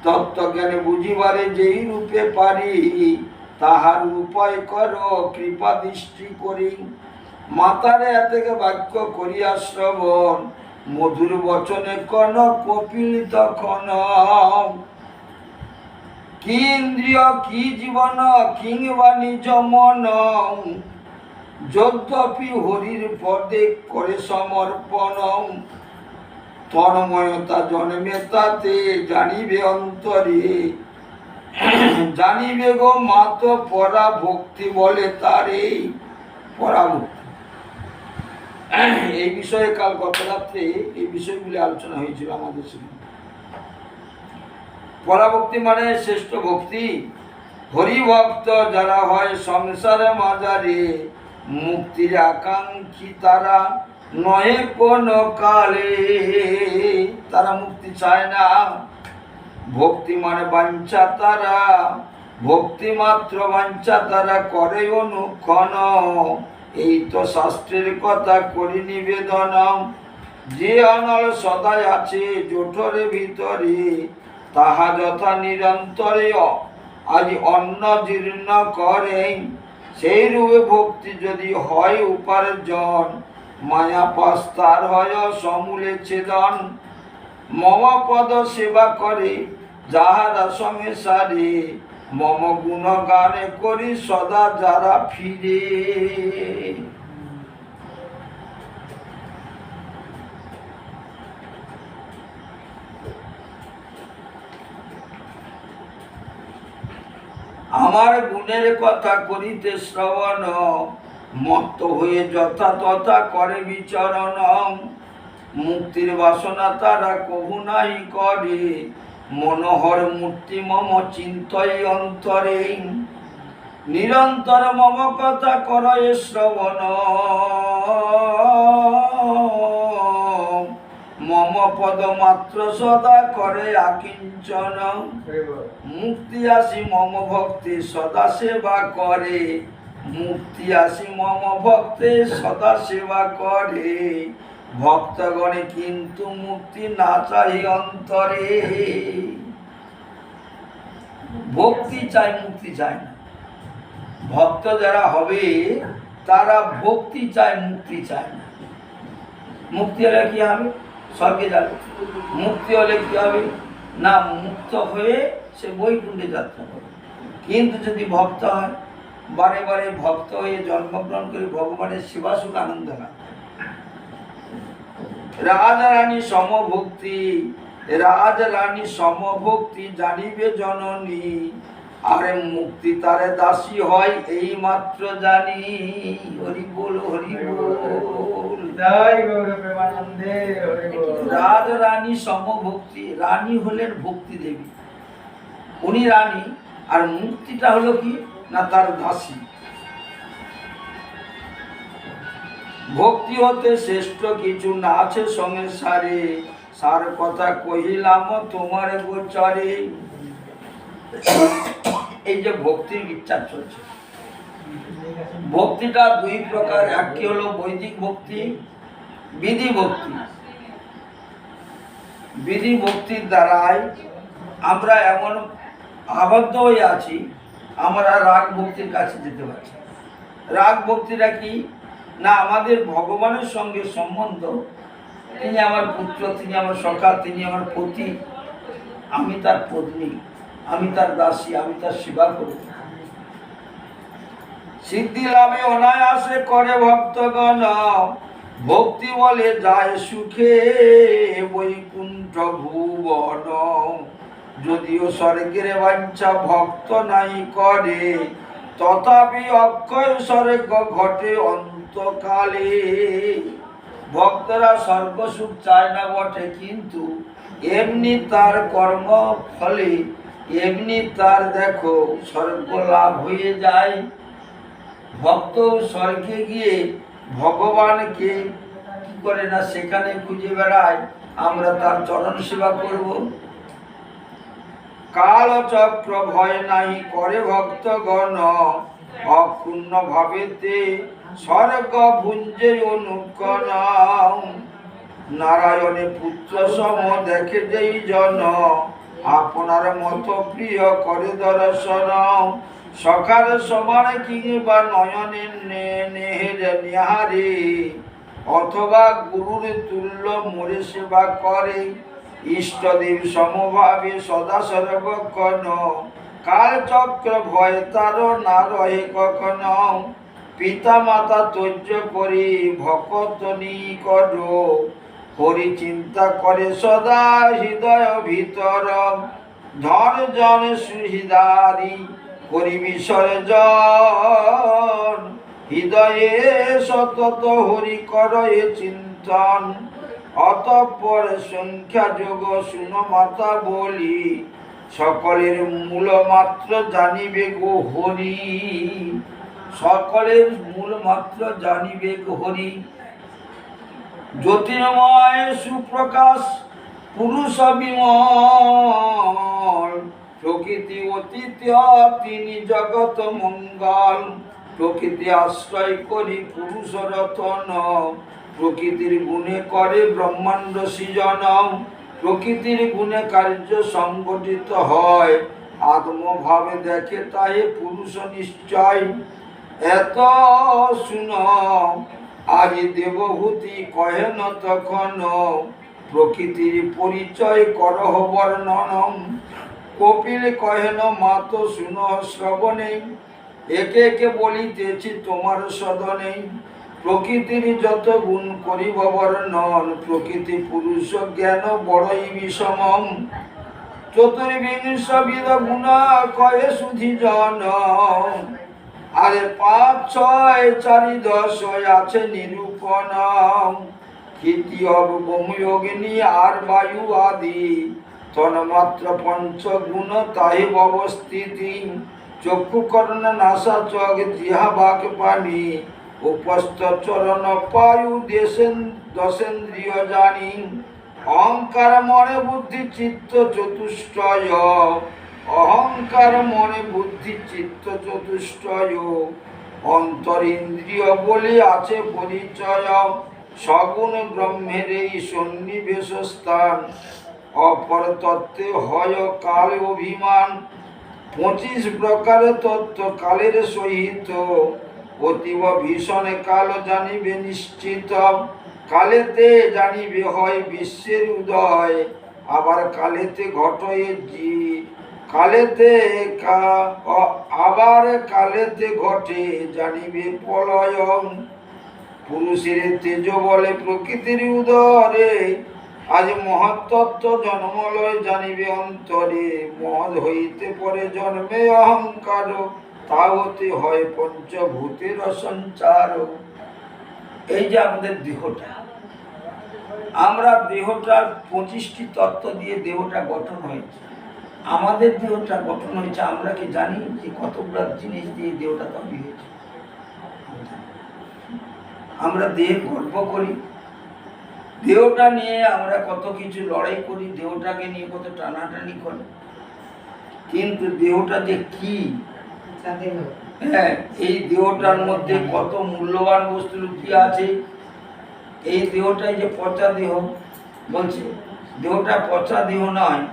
তত্ত্বজ্ঞানে বুঝিবারে যেই রূপে পারি, তাহার উপায় করো কৃপা দৃষ্টি করি। মাতারে এতেকে বাক্য করিয়া শ্রবণ, মধুর বচনে কন কপিল তখন। কি ইন্দ্রিয় কি জীবন কিংবা নিজ মন, যদ্যপি হরির পদে করে সমর্পণ। তন্ময়তা জন্মে তাতে জানিবে অন্তরে, জানিবে গো মাত পরা ভক্তি বলে তারে। পরাভক্তি, এই বিষয়ে কাল গত রাত্রে এই বিষয়গুলি আলোচনা হয়েছিল আমাদের সঙ্গে। পরাভক্তি মানে শ্রেষ্ঠ ভক্তি। হরিভক্ত যারা হয় সংসারে মাঝারে, মুক্তির আকাঙ্ক্ষী তারা নয় কোন কালে। তারা মুক্তি চায় না। ভক্তি মানে বাঞ্ছা তারা, ভক্তি মাত্র বাঞ্ছা তারা করে অনুক্ষণ। এই তো শাস্ত্রের কথা করি নিবেদন। যে অনল সদাই আছে জঠরে ভিতরে, তাহা যথা নিরন্তরে আজ অন্ন জীর্ণ করে। সেই রূপে ভক্তি যদি হয় উপার্জন, মায়া পাস্তার হয় সমূলে ছেদন। মম পদ সেবা করে যাহারা সঙ্গে সারে, মম গুণ গানে করি সদা যারা ফিরে। আমার গুণের কথা করিতে শ্রবণ, মত্ত হয়ে যথা তথা করে বিচরণ। মুক্তির বাসনা তারা কভু নাই করে, মনোহর মূর্তি মম চিন্তই অন্তরে। নিরন্তর মম কথা করয়ে শ্রবণ, মম পদ মাত্র সদা করে আকিঞ্চন। মুক্তি আসি মম ভক্তি সদা সেবা করে, মুক্তি আসি মম ভক্তে সদা সেবা করে। ভক্তগণে কিন্তু মুক্তি না চাই অন্তরে। ভক্তি চাই, মুক্তি চায় না। ভক্ত যারা হবে তারা ভক্তি চায়, মুক্তি চায় না। মুক্তি হলে কি হবে? স্বর্গে যাবে। মুক্তি হলে কি হবে? না, মুক্ত হয়ে সে বৈকুণ্ঠে যাত্রা করবে। কিন্তু যদি ভক্ত হয়, বারে বারে ভক্ত হয়ে জন্মগ্রহণ করে ভগবানের সেবা সুখ আনন্দ হয়। রাজরানী সমভক্তি, রাজরানী সমভক্তি জানিবে জননী, আরে মুক্তি তারে দাসী হয় এই মাত্র জানি। হরি বল, হরি বল। জয় গৌর প্রেমানন্দে, হরি বল। রাজরানী সমভক্তি, রানী হলেন ভক্তি দেবী, উনি রানী। আর মুক্তিটা হলো কি না, তার দাসী। ভক্তি হতে শ্রেষ্ঠ কিছু না আছে সংসারে, সার কথা কহিলাম তোমার গোচরে। এই যে ভক্তির বিচার চলছে, ভক্তিটা দুই প্রকার। একটি হলো বৈদিক ভক্তি, বিধি ভক্তি। বিধি ভক্তির দ্বারাই আমরা এমন আবদ্ধ হয়ে আছি, আমরা রাগ ভক্তির কাছে যেতে পারছি। রাগ ভক্তিটা কি না, আমাদের ভগবানের সঙ্গে সম্বন্ধ। তিনি আমার পুত্র, তিনি আমার সখা, তিনি আমার পতি, আমি তার পত্নী, আমি তার দাসী, আমি তার সেবা করব। সিদ্ধি লাভে অনায়াসে করে ভক্তগণ, ভক্তি বলে যায় সুখে বৈকুণ্ঠ ভুবন। যদিও স্বর্গের বাঞ্ছা ভক্ত নাই করে, তথাপি অক্ষয় স্বর্গ ঘটে অন্তকালে। ভক্তরা স্বর্গ সুখ চায় না বটে, কিন্তু এমনি তার কর্ম ফলে এমনি তার দেখো স্বর্গ লাভ হয়ে যায়। ভক্ত স্বর্গে গিয়ে ভগবানকে কি করে না সেখানে খুঁজে বেড়ায়, আমরা তার চরণ সেবা করব। কাল চক্র ভয় নাই করে ভক্তগণ, অক্ষুণ্ণ ভাবেতে স্বর্গ ভুঞ্জে অনুকণ। নারায়ণে পুত্র সম দেখে যেই জন, আপনার মতো প্রিয় করে দর্শন। সখার সমান কিংবা নয়নের নেহের নিহারে, অথবা গুরুর তুল্য মোরে সেবা করে। ইষ্টদেব সমভাবে সদা সর্বক্ষণ, কাল চক্র ভয় তার না রহে কখনো। পিতা মাতা তৈর্য করি ভকত নিকট, হরি চিন্তা করে সদা হৃদয় ভিতর। ধন জন সুহৃদারি করি বিসর্জন, হৃদয়ে সতত হরি করয়ে চিন্তন। অতঃপর সংখ্যা যোগ শুন মাতা বলি, সকলের মূল মাত্র জানিবে গো হরি। সকলের মূল মাত্র জানিবে গো হরি। জ্যোতির্ময় সুপ্রকাশ পুরুষ বিমল, প্রকৃতি অতীত তিনি জগৎ মঙ্গল। প্রকৃতি আশ্রয় করি পুরুষ রতন, প্রকৃতির গুণে করে ব্রহ্মাণ্ড সৃজন। প্রকৃতির গুণে কার্য সংগঠিত হয়, আত্মভাবে দেখে তাহে পুরুষ নিশ্চয়। এত শুন আজ দেবভূতি কহেন তখন, প্রকৃতির পরিচয় করহ বর্ণন। কপিল কহেন মাত শুন শ্রবণে, একে একে বলিতেছি তোমার সদনে। প্রকৃতির যত গুণ করিব বর্ণন, প্রকৃতি পুরুষ জ্ঞান বড়ই বিষম। চতুর্বিংশ বিধ গুণ কয়ে সুধি জন, আরে ৫, ৬, ৪, ১০ আছে নিরূপণ। ক্ষিতি অগ্নি আর বায়ু আদি, তন্মাত্র পঞ্চগুণ তাহে অবস্থিতি। চক্ষু কর্ণ নাসা চোখ জিহ্বা বাক পানি, উপস্থ চরণ পায়ু দশেন্দ্রিয় জানি। অহংকার মনে বুদ্ধি চিত্ত চতুষ্টয়, অহংকার মনে বুদ্ধি চিত্ত চতুষ্টয়। অন্তরিন্দ্রিয় বলে আছে পরিচয়, সগুণ ব্রহ্মের এই সন্নিবেশ স্থান। অপর তত্ত্বে হয় কাল অভিমান, 25 প্রকার তত্ত্ব কালের সহিত। অতীব ভীষণ কাল জানিবে নিশ্চিত, কালেতে জানিবে হয় বিশ্বের উদয়। আবার কালেতে ঘটে ঘটে জানিবে প্রলয়। পুরুষের তেজ বলে প্রকৃতির উদরে, আজ মহত্তত্ত্ব জন্মলয় জানিবে অন্তরে। মদ হইতে পরে জন্মে অহংকার, তা হতে হয় পঞ্চভূতের সঞ্চার। এই যে আমাদের দেহটা, আমরা দেহটার 25টি তত্ত্ব দিয়ে দেহটা গঠন হয়েছে। আমাদের দেহটা গঠন হয়েছে, আমরা কি জানি যে কতগুলো জিনিস দিয়ে দেহটা তৈরি হয়েছে? আমরা দেহে গর্ব করি, দেহটা নিয়ে আমরা কত কিছু লড়াই করি, দেহটাকে নিয়ে কত টানাটানি করি। কিন্তু দেহটা যে কি, হ্যাঁ, এই দেহটার মধ্যে কত মূল্যবান বস্তু লুকিয়ে আছে। এই দেহটাই যে পচা দেহ বলছে, দেহটা পচা দেহ নয়।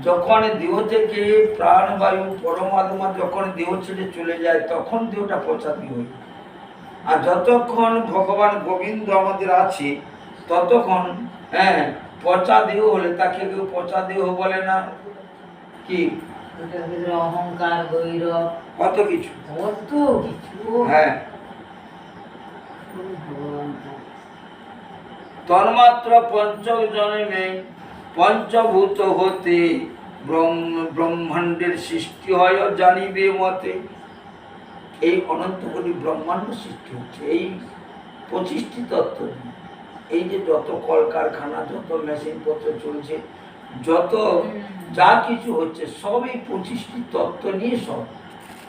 যখন দেহ থেকে প্রাণবায়ু পরমাত্মা যখন দেহ ছেড়ে চলে যায়, তখন দেহটা পচা দেহ। আর যতক্ষণ ভগবান গোবিন্দ আমাদের আছে, ততক্ষণ হ্যাঁ পচা দেহ হলে তাকে কেউ পচা দেহ বলে না। কি অহংকার, গৌরব, কত কিছু, হ্যাঁ। তন্মাত্র পঞ্চক জন্মে পঞ্চভূত হতে ব্রহ্মাণ্ডের সৃষ্টি হয় জানিবে মতে। এই অনন্ত কোটি ব্রহ্মাণ্ড সৃষ্টি হচ্ছে এই 25টি তত্ত্ব। এই যে যত কলকারখানা, যত মেশিন পত্র চলছে, যত যা কিছু হচ্ছে, সব এই 25টি তত্ত্ব নিয়ে। সব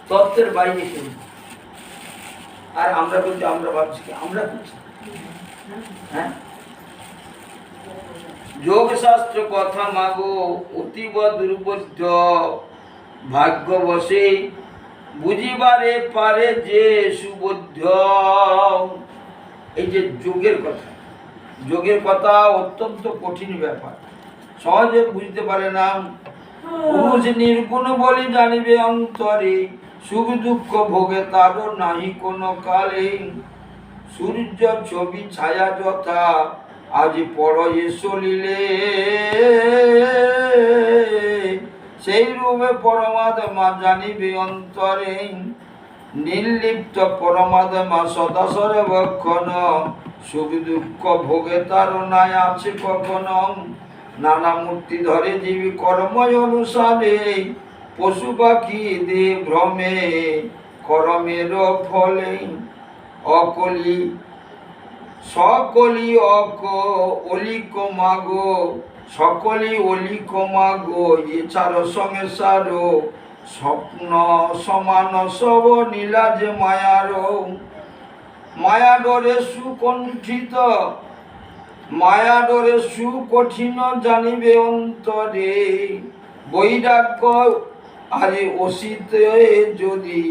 তত্ত্বের বাইরে কেউ। আর আমরা বলছি, আমরা ভাবছি কি আমরা করছি। হ্যাঁ, যোগ শাস্ত্র কথা মাগো অতীব দুর্বোধ্য, ভাগ্য বসে বুঝিবারে পারে যে সুবোধ্য। এই যে যোগের কথা, যোগের কথা অত্যন্ত কঠিন ব্যাপার, সহজে বুঝতে পারে না। পুরুষ নির্গুণ বলে জানিবে অন্তরে, সুখ দুঃখ ভোগে তারও নাহি কোনো কালে। সূর্য ছবি ছায়া যথা আজ পরয়ে চলিলে, সেই রূপে পরমাত্মা জানিবে অন্তরে। নির্লিপ্ত পরমাত্মা সদা সর্বক্ষণ, সুখ দুঃখ ভোগে তার নাই আছে কখনো। নানা মূর্তি ধরে জীবী কর্ম অনুসারে, পশু পাখি দে ভ্রমে কর্মের ফলে। অকলি সকলি অলিক মাগো, সকলি অলিক মাগো, এছাড়া সংসার স্বপ্ন সমান সব নীলা যে মায়ার। মায়া ডরে সুকণ্ঠিত, মায়া ডরে সুকঠিন জানিবে অন্তরে। বৈরাগ্য আরে অসিতে যদি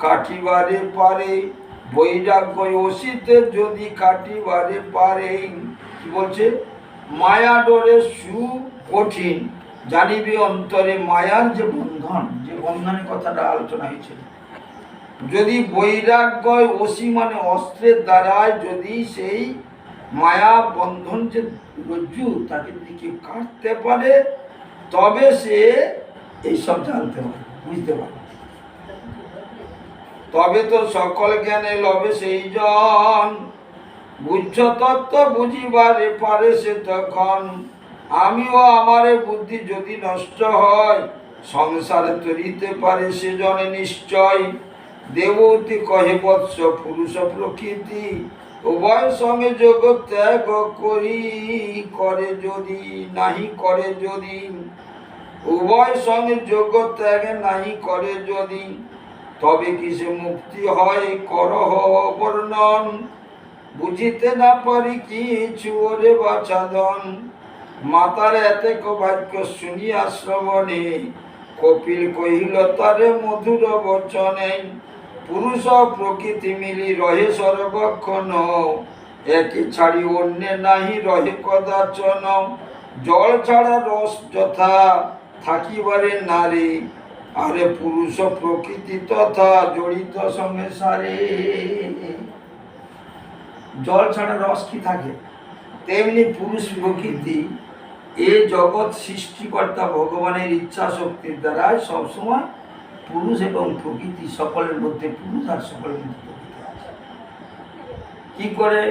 কাটিবারে পারে, বৈরাগ্য অসিতে যদি কাটিবারে পারে। কি বলছে? মায়া ডরে সুকঠিন জানিবে অন্তরে। মায়ার যে বন্ধন, যে বন্ধনের কথাটা আলোচনা হয়েছিল, যদি বৈরাগ্য অসি মানে অস্ত্রের দ্বারায় যদি সেই মায়া বন্ধন যে রজ্জু তাকে যদি কেউ কাটতে পারে, তবে সে এইসব জানতে পারে, বুঝতে পারে। তবে তো সকল জ্ঞানে লবে সেই জন, বুঝছ তত্ত্ব বুঝিবারে পারে সে তখন। আমিও আমারে বুদ্ধি যদি নষ্ট হয়, সংসারে তরিতে পারে সে জনে নিশ্চয়। দেবতী কহে বৎস পুরুষ প্রকৃতি, উভয় সঙ্গে যোগ ত্যাগ করি করে যদি নাহি করে যদি, উভয় সঙ্গে যোগ ত্যাগ নাহি করে যদি, তবে কিসে মুক্তি হয় করহ বর্ণন। বুঝিতে না পারি কিছু ওরে বাছাদন, মাতার এতেক বাক্য শুনিয়া শ্রবণে, কপিল কহিল তারে মধুর বচনে। পুরুষ প্রকৃতি মিলি রহে সর্বক্ষণ, একে ছাড়ি অন্যে নাহি রহে কদাচন। জল ছাড়া রস যথা থাকিবারে নারে, আরে পুরুষ প্রকৃতি তথা জড়িত সংসারে। জল ছাড়া রস কি থাকে, তেমনি পুরুষ প্রকৃতি এ জগৎ সৃষ্টিকর্তা ভগবানের ইচ্ছা শক্তির দ্বারা সবসময় পুরুষ এবং প্রকৃতি, সকলের মধ্যে পুরুষ আর সকলের মধ্যে প্রকৃতি আছে। কি করে?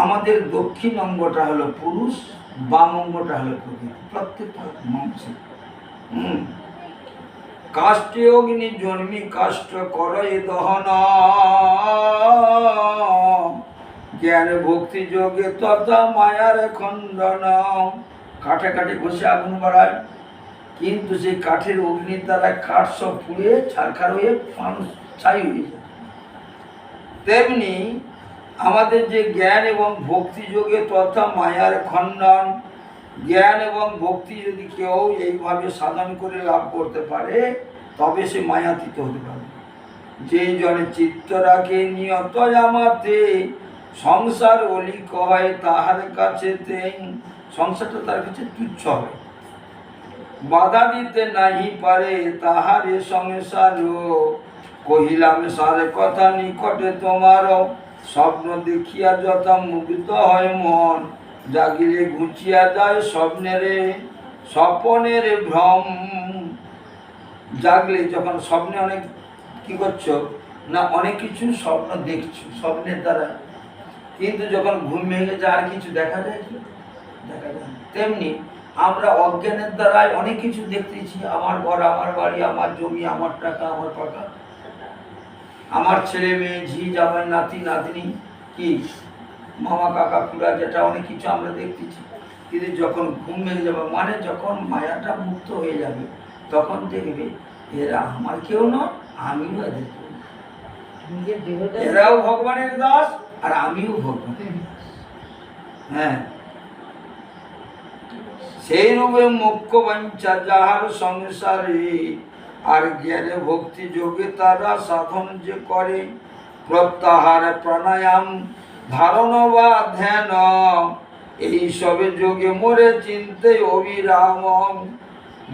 আমাদের দক্ষিণ অঙ্গটা হলো পুরুষ, বাম অঙ্গটা হলো প্রকৃতি, প্রত্যেকটা মানুষে। কাষ্টে অগ্নি জন্মি কাষ্ট করে দহন, জ্ঞান ভক্তি যোগে তথা মায়ার খণ্ডন। কাঠে কাঠে ঘষে আগুন বাড়ায়, কিন্তু সেই কাঠের অগ্নির দ্বারা কাঠ সব পুড়ে ছারখার হয়ে মানুষ ছাই হয়ে যায়। তেমনি আমাদের যে জ্ঞান এবং ভক্তি যোগে তথা মায়ার খণ্ডন, জ্ঞান এবং ভক্তি যদি কেউ এইভাবে সাধন করে লাভ করতে পারে, তবে সে মায়াতীত হতে পারে। যে জনে চিত্ত রাখে নিয়ত আমাতে, সংসার অলিক হয় তাহার কাছে। সংসারটা তার কাছে তুচ্ছ হয়, বাধা দিতে নাহি পারে তাহারে সংসার। কহিলাম সারে কথা নিকটে তোমার, স্বপ্ন দেখিয়া যথা মুগ্ধ হয় মন, জাগিলে ঘুচিয়া যায় স্বপ্নের ভ্রম। জাগলে যখন স্বপ্নে অনেক কি করছো না, অনেক কিছু স্বপ্ন দেখছো স্বপ্নের দ্বারা, কিন্তু যখন ঘুম ভেঙে যায় আর কিছু দেখা যায় কি? দেখা যায় না। তেমনি আমরা অজ্ঞানের দ্বারাই অনেক কিছু দেখতেছি, আমার ঘর, আমার বাড়ি, আমার জমি, আমার টাকা, আমার পাকা, আমার ছেলে মেয়ে, ঝি জামাই, নাতি নাতনি, কি মামা কাকা খুড়া, যেটা অনেক কিছু আমরা দেখতেছি। কিন্তু যখন ঘুম ভেঙে যাবে, মানে যখন মায়াটা মুক্ত হয়ে যাবে, তখন দেখবে এরা আমার কেউ নয়, আমিও এদের কেউ নয়। নিজের দেহটা এরাও ভগবানের দাস আর আমিও ভগবান। হ্যাঁ, সেই রূপে মুখ্য বাঞ্ছা যাহার সংসারে, আর জ্ঞানে ভক্তি যোগে তারা সাধন যে করে, প্রত্যাহার প্রাণায়াম ধারণ বা ধ্যান, এই সবে যোগে মোরে চিন্তে অবিরাম।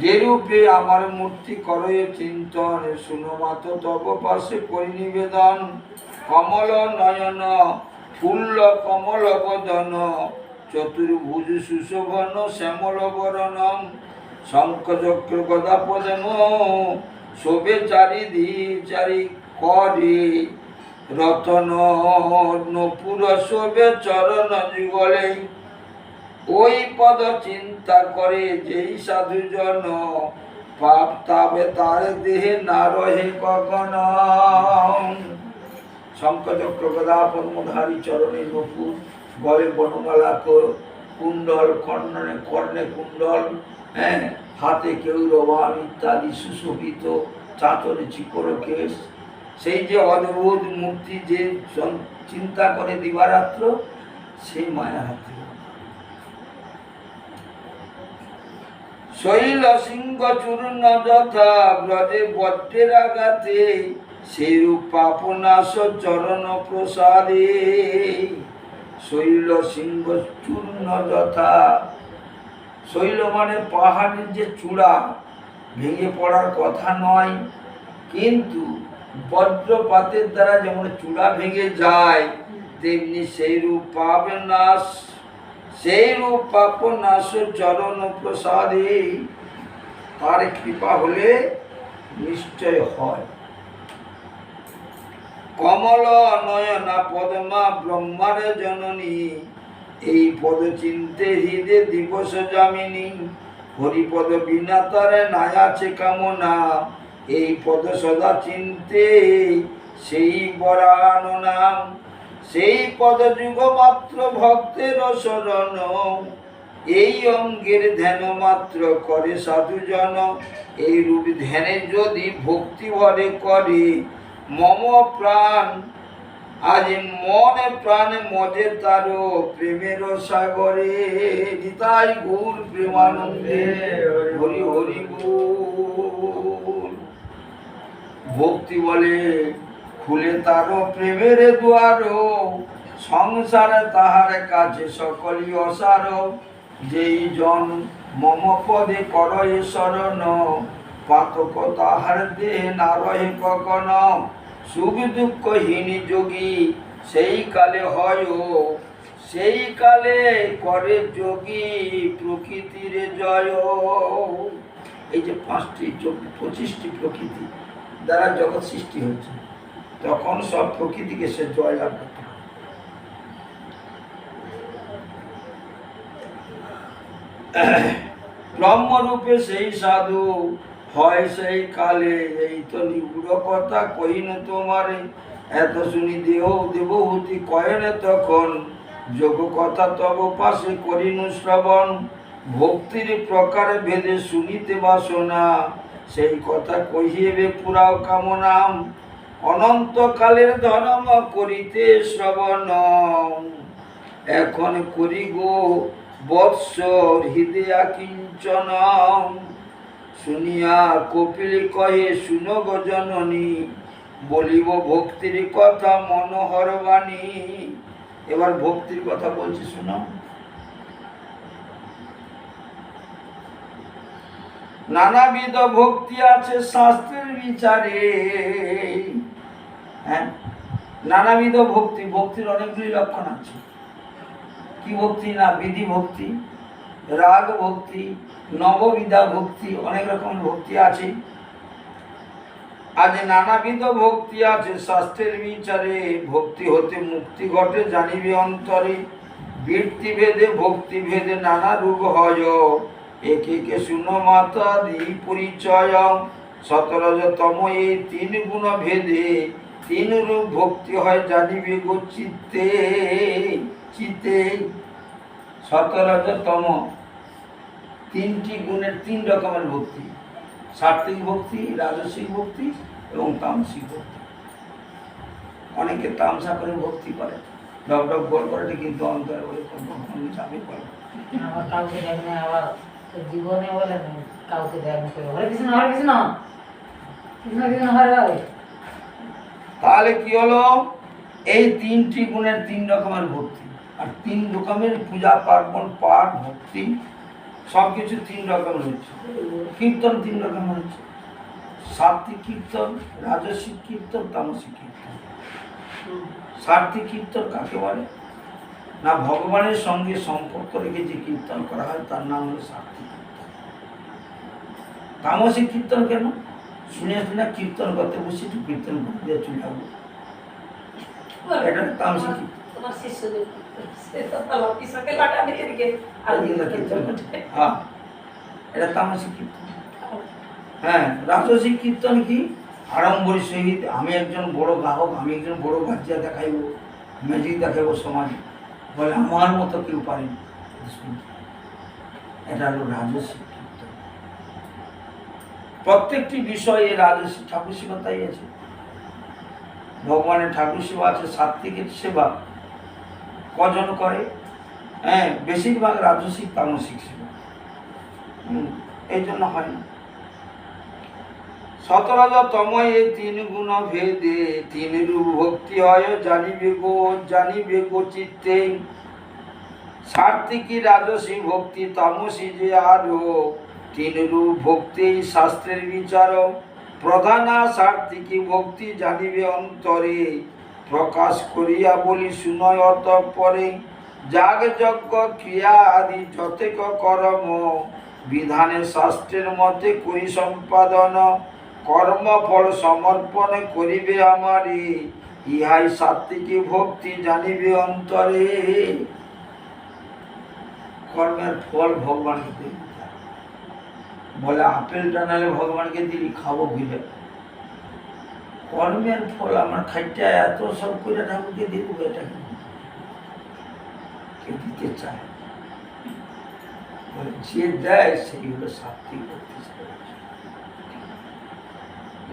যে রূপে আমার মূর্তি করে চিন্তন, শুনো মাত তব পাশে করি নিবেদন। কমল নয়ন ফুল্ল কমল বদন, চতুর্ভুজ সুশোভন শ্যামল বরণম। শঙ্খ চক্র গদা পদ্ম শোভে চারিধি চারি করে, রতন নপুর শোভে চরণ যুগলে। ওই পদ চিন্তা করে যেই সাধুজন, পাপ তাবে তার দেহে না রহে কখন। শঙ্খ চক্র গদা পদ্মধারী চরণে নপুর, গলে বনমালা কুণ্ডল, কর্ণে কর্ণে কুণ্ডল, হ্যাঁ, হাতে কেউরবান ইত্যাদি সুশোভিত, চাঁচরে চিকর কেশ। সেই যে অদ্ভুত মূর্তি যে চিন্তা করে দিবারাত্র, সেই মায়া হাতে। শৈল সিংহ চূর্ণ যথা ব্রজে বজ্রের আঘাতে, সেই রূপ পাপনাশ চরণ প্রসাদে। শৈল সিংহ চূর্ণ যথা, শৈল মানে পাহাড়ের যে চূড়া, ভেঙে পড়ার কথা নয়, কিন্তু বজ্রপাতের দ্বারা যেমন চূড়া ভেঙে যায়, তেমনি সেই রূপ পাপ নাশ, সেই রূপ পাপ নাশ চরণ প্রসাদে। তার কৃপা হলে নিশ্চয় হয়। কমল নয়না পদ্মা ব্রহ্মার জননী, এই পদ চিন্তে হৃদে দিবস যামিনী। হরিপদ বিনা তারে নাই আছে কামনা, এই পদ সদা চিন্তে সেই বরান নাম। সেই পদ যুগ মাত্র ভক্তের শরণ, এই অঙ্গের ধ্যান মাত্র করে সাধুজন। এই রূপ ধ্যানে যদি ভক্তি ভরে করে, মম প্রাণ আজ মনে প্রাণে মজে তারো প্রেমের সাগরে। নিতাই গৌর প্রেমানন্দে হরি হরি বল। ভক্তি বলে খুলে তারো প্রেমের দুয়ার, সংসারে তাহার কাছে সকলই অসার। যেই জন মম পদে করয় শরণ, পাতক তাহার দেহে না রহে কখন। সুখ দুঃখহীন যোগী সেই কালে হয়, সেই কালে করে যোগী প্রকৃতির জয়। এই যে 5টি 25টি প্রকৃতি দ্বারা জগৎ সৃষ্টি হচ্ছে, তখন সব প্রকৃতিকে সে জয় লাভ করতে পারে। ব্রহ্মরূপে সেই সাধু হয় সেই কালে, এই তো নিগুড় কথা কহিন তোমারে। এত শুনি দেহ দেবহূতি কয়েন তখন, যোগ কথা তব পাশে করিনু শ্রবণ। ভক্তির প্রকার ভেদে শুনিতে বাসনা, সেই কথা কহিবে পুরাও কামনা। অনন্তকালের ধর্ম করিতে শ্রবণ, এখন করি গো বৎস হৃদয়া কিঞ্চন। শুনিয়া কপিল কহে শুনো গো জননী, বলিব ভক্তির কথা মনোহর বাণী। এবার ভক্তির কথা বলছি, শুনো। নানাবিধ ভক্তি আছে শাস্ত্রের বিচারে। হ্যাঁ, নানাবিধ ভক্তি, ভক্তির অনেকগুলি লক্ষণ আছে। কি ভক্তি না? বিধি ভক্তি, রাগ ভক্তি, নববিধা ভক্তি, অনেক রকম ভক্তি আছে। আজ নানাবিধ ভক্তি আছে শাস্ত্রের বিচারে, ভক্তি হতে মুক্তি ঘটে জানিবে অন্তরে। বৃত্তি ভেদে ভক্তি ভেদে নানা রূপ হয়, একে কে শুনো মাতা দি পরিচয়। 17তম এই 3 গুণ ভেদে 3 রূপ ভক্তি হয় জানিবে গো চিত্তে চিত্তে। 17তম 3টি গুণের 3 রকমের ভক্তি, সাত্ত্বিক ভক্তি, রাজসিক ভক্তি এবং তামসিক ভক্তি। অনেকে তামসা করে ভক্তি করে, ডক ডক গোল করে, কিন্তু অন্তরে বলে কখনো যাবে করে। আবার কাউকে দেখবে, আবার জীবনে বলে না, কাউকে দেখবে হরে কৃষ্ণ হরে কৃষ্ণ কৃষ্ণ কৃষ্ণ হরে হরে। তাহলে কি হলো, এই তিনটি গুণের তিন রকমের ভক্তি, আর তিন রকমের পূজা পার্বণ পাঠ ভক্তি সবকিছু তিন রকমের হচ্ছে। কীর্তন তিন রকমের হচ্ছে, সাত্বিক কীর্তন, রাজসিক কীর্তন, তামসিক কীর্তন। সাত্বিক কীর্তন কাকে বলে না, ভগবানের সঙ্গে সম্পর্ক রেখে যে কীর্তন করা হয় তার নাম হলো সাত্বিক কীর্তন। তামসিক কীর্তন কেন, শুনে শুনে কীর্তন করতে বসে একটু কীর্তন করতে দিয়ে চলে যাবো, এটা তামসিক কীর্তন। তোমার শিষ্যদের সে তো ভালো পিছকে লাগাবে এদিকে আর হ্যাঁ, এটা তামসিক কীর্তন। হ্যাঁ, রাজসিক কীর্তন কি, আড়ম্বরের সহিত আমি একজন বড় গায়ক, আমি একজন বড় বাচ্চা দেখাইব, ম্যাজিক দেখাইব সমাজে, বলে আমার মতো কেউ পারেনি, এটা হলো রাজসিক কীর্তন। প্রত্যেকটি বিষয়ে রাজসিক ঠাকুর সেবাতাই আছে, ভগবানের ঠাকুর সেবা আছে, সাত্বিকের সেবা কজন করে, হ্যাঁ বেশিরভাগ রাজসিক তামসিক সেবা, এই জন্য হয় না। সতরজতম এই তিন গুণ ভেদে তিন রূপ ভক্তি হয়, জানিবে গো চিত্তে, সাত্বিকী রাজসী ভক্তি তামসী যে আরো, তিন রূপ ভক্তি শাস্ত্রের বিচার, প্রধানা সাত্বিকী ভক্তি জানিবে অন্তরে, প্রকাশ করিয়া বলি শুনয় অতঃপরে, যাগ যজ্ঞ ক্রিয়া আদি যতেক কর্ম, বিধানে শাস্ত্রের মতে করি সম্পাদন, কর্মফল সমর্পণ করিবে আমারে, ইহাই সাত্বিকী ভক্তি জানিবে অন্তরে। কর্মের ফল ভগবানকে দিতে হয়। বলে আপেলটা নাহলে ভগবানকে দিলি খাবো ঘুরে, কর্মের ফল আমার খাইটা এত সব করে ঠাকুরকে দিয়ে দেবো, এটা কে দিতে চায়, যে দেয় সেই হলো সাত্বিক ভক্তি।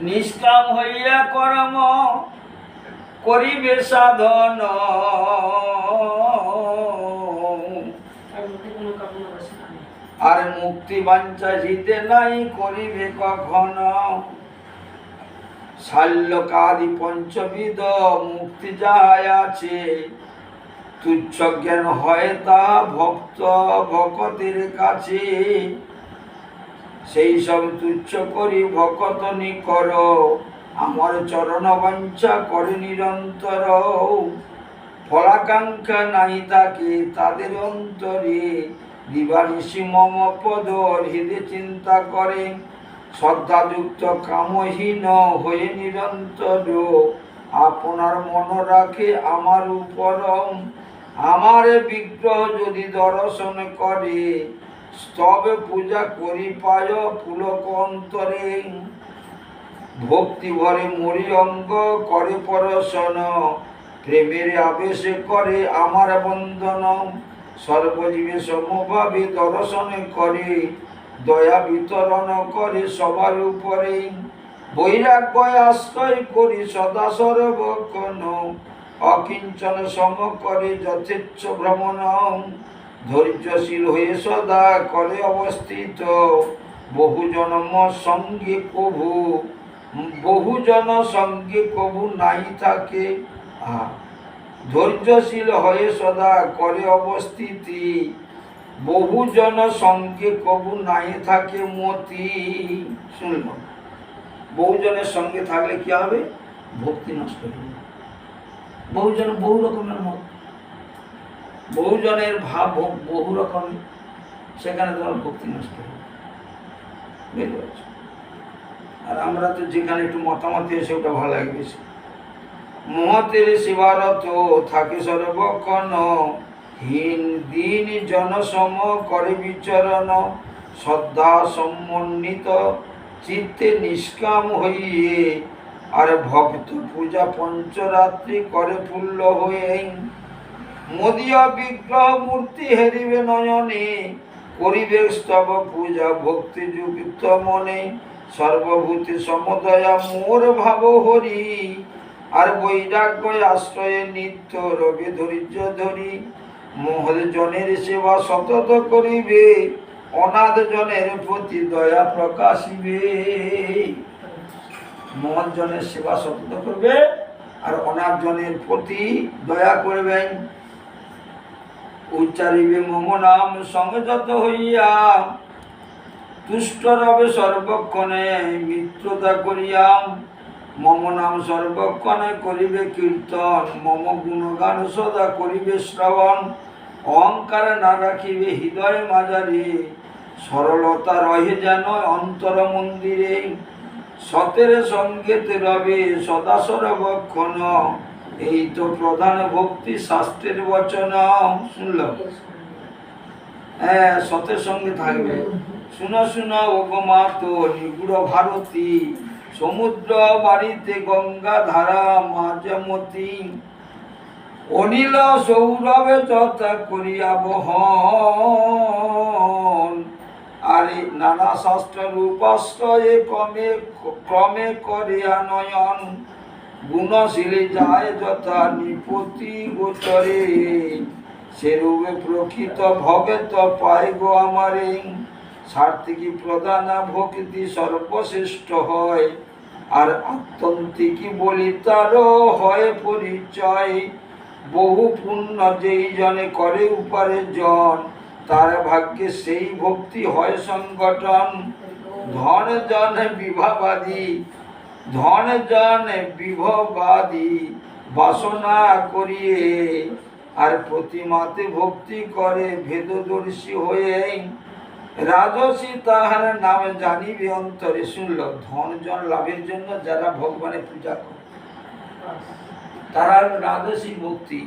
নিষ্কাম হইয়া কর্ম করিবে সাধন, আর মুক্তি বাঞ্ছা জিতে নাই করিবে কখনো, শাল্যকাদি পঞ্চবিধ মুক্তি যাহাই আছে, তুচ্ছ জ্ঞান হয় তা ভক্ত ভকতের কাছে, সেই সব তুচ্ছ করি ভকত নিকর, আমার চরণ বাঞ্ছা করে নিরন্তর, ফলাকাঙ্ক্ষা নাই তাকে তাদের অন্তরে, দিবানিশি মম পদ হৃদে চিন্তা করে, শ্রদ্ধাযুক্ত কামহীন হয়ে নিরন্তর, আপনার মন রাখে আমার উপর, আমার বিগ্রহ যদি দর্শন করে, স্তবে পূজা করি পায় পুলক অন্তরে, ভক্তি ভরে মরি অঙ্গ করে পরশন, প্রেমের আবেশে করে আমার বন্দন, সর্বজীবে সমভাবে দর্শন করে, দয়া বিতরণ করে সবার উপরে, বৈরাগ্য আশ্রয় করি সদা সর্বক্ষণ, অকিঞ্চন সম করে যথেচ্ছ ভ্রমণ, ধৈর্যশীল হয়ে সদা করে অবস্থিত, বহুজন সঙ্গে কভু নাই থাকে, ধৈর্যশীল হয়ে সদা করে অবস্থিতি, বহুজন সঙ্গে কভু নাই থাকে মতি। শুনল, বহুজনের সঙ্গে থাকলে কি হবে, ভক্তি নষ্ট হবে। বহুজন বহু রকমের মত, বহুজনের ভাব বহু রকমের, সেখানে তোমার ভক্তি নষ্ট হবে, বুঝতে পারছো? আর আমরা তো যেখানে একটু মতামত এসে ওটা ভালো লাগে বেশি, মহতের সেবারত থাকে সর্বক্ষণ, হীন দিন জনসম করে বিচরণ, শ্রদ্ধা সমন্বিত চিত্তে নিষ্কাম হইয়ে, আর ভক্ত পূজা পঞ্চরাত্রি করে ফুল্ল হয়ে, মদিয়া বিগ্রহ মূর্তি হেরিবে নয়নে, করিবে স্তব পূজা ভক্তি যুক্ত মনে, সর্বভূতি সমদয়া মোর ভাব হরি, আর বৈরাগ্য আশ্রয়ে নিত্য রবে ধৈর্য ধরি মহৎ জনের সেবা সতত করিবে অনাথ জনের প্রতি দয়া প্রকাশিবে। মহৎ জনের সেবা সতত করবে আর অনাথ জনের প্রতি দয়া করবেন। উচ্চারিবে মম নাম সংযত হইয়া তুষ্ট রবে সর্বক্ষণে মিত্রতা করিয়া মম নাম সর্বক্ষণে করিবে কীর্তন মম গুণগান সদা করিবে শ্রবণ অহংকার না রাখিবে হৃদয় মাঝারি সরলতা রহে যেন অন্তর মন্দিরে সতের সঙ্গেতে রবে সদা সর্বক্ষণ এই তো প্রধান ভক্তি শাস্ত্রের বচন। শুনল? হ্যাঁ, সতের সঙ্গে থাকবে। শুনো শুনো ওগো মাতো নিগুড় ভারতী সমুদ্র বাড়িতে গঙ্গা ধারা মাঝমতি অনিল সৌরভে যথা করিয়া বহন আরে নানা শাস্ত্র রূপাশ্রয়ে ক্রমে ক্রমে করিয়া নয়ন গুণশীলে যায় যথা নিপতি গোচরে সেরূপে প্রকৃত ভবেত পায় গো আমারে সার্থিকী প্রধান ভক্তি সর্বশ্রেষ্ঠ হয় আর আত্যন্তিকী বলি তারও হয় পরিচয় বহু পুণ্য যেই জনে করে উপার্জন তার ভাগ্যে সেই ভক্তি হয় সংগঠন ধন জন বিভাবাদী ধন জন বিভবাদী বাসনা করিয়ে আর প্রতিমাতে ভক্তি করে ভেদদর্শী হয়ে রাজসী তাহার নাম জানিবে অন্তরে। শুনল? ধন জন লাভের জন্য যারা ভগবানের পূজা করে তারা রাজসী ভক্তি।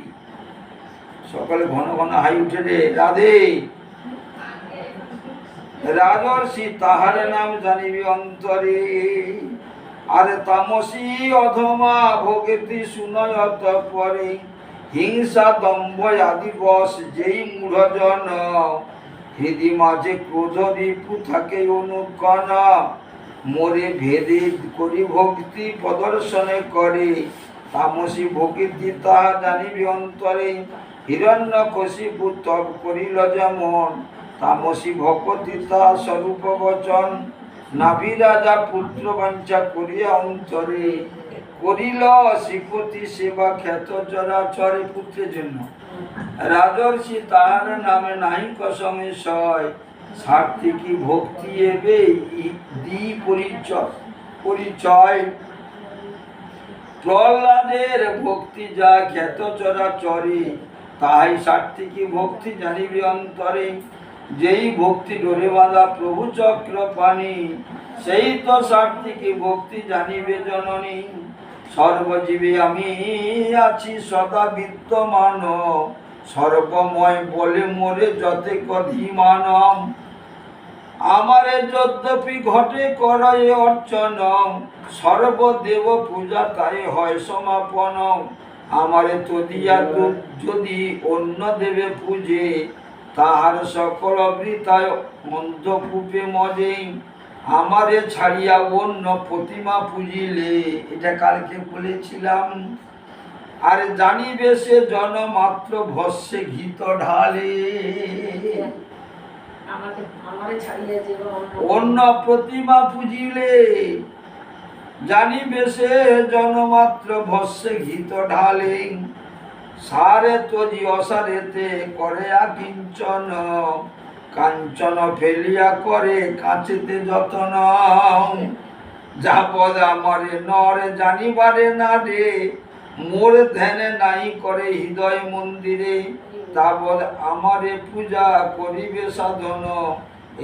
সকালে ঘন ঘন হাই উঠে রে রাধে রাজর্ষি তাহার নাম জানিবে অন্তরে আর তামসী অধমা ভোগেতি শুনয়ত পরে হিংসা দম্ভ আদি বশ যেই মূঢ়জন হৃদি মাঝে ক্রোধ রিপু থাকে অনুকণ মোরে ভেদে করি ভক্তি প্রদর্শনে করে তামসী ভক্তি তাহা জানিবে অন্তরে হিরণ্য কশিপু তপ করিল যেমন তামসী ভক্তি তাহা স্বরূপ বচন নাভি রাজা পুত্র বাঞ্ছা করিয়া অন্তরে করিল শ্রীপতি সেবা খ্যাত চরাচরে পুত্রের জন্য রাজর্ষি তাহার নামে নাই সংশয় সার্থিকী ভক্তি এবে দি পরিচয় প্রহ্লাদের ভক্তি যা খ্যাত চরাচরে তাহাই সার্থিকী ভক্তি জানিবে অন্তরে যেই ভক্তি ডোরে বাঁধা প্রভু চক্র পানি সেই তো সার্থিকী ভক্তি জানিবে জননী সর্বজীবে আমি আছি সদা বিদ্যমান সর্বময় বলে মোরে যতে কধিমান আমারে যদ্যপি ঘটে করে অর্চন সর্বদেব পূজা তাই হয় সমাপন আমারে তদিয়া যদি অন্য দেবে পূজে তাহার সকল বৃতায় মন্দকূপে মজে আমারে ছাড়িয়া অন্য প্রতিমা পুজিলে। এটা কালকে বলেছিলাম। আর জানিবে সে জন মাত্র ভস্যে ঘিত ঢালে অন্য প্রতিমা পুজিলে জানিবে সে জন মাত্র ভস্যে ঘিত ঢালে সারে তজি অসারেতে করে আকিঞ্চন কাঞ্চন ফেলিয়া করে কাঁচেতে যতন যাবদ আমারে নরে জানিবারে না রে মোর ধ্যানে নাই করে হৃদয় মন্দিরে তাবদ আমারে পূজা করিবে সাধন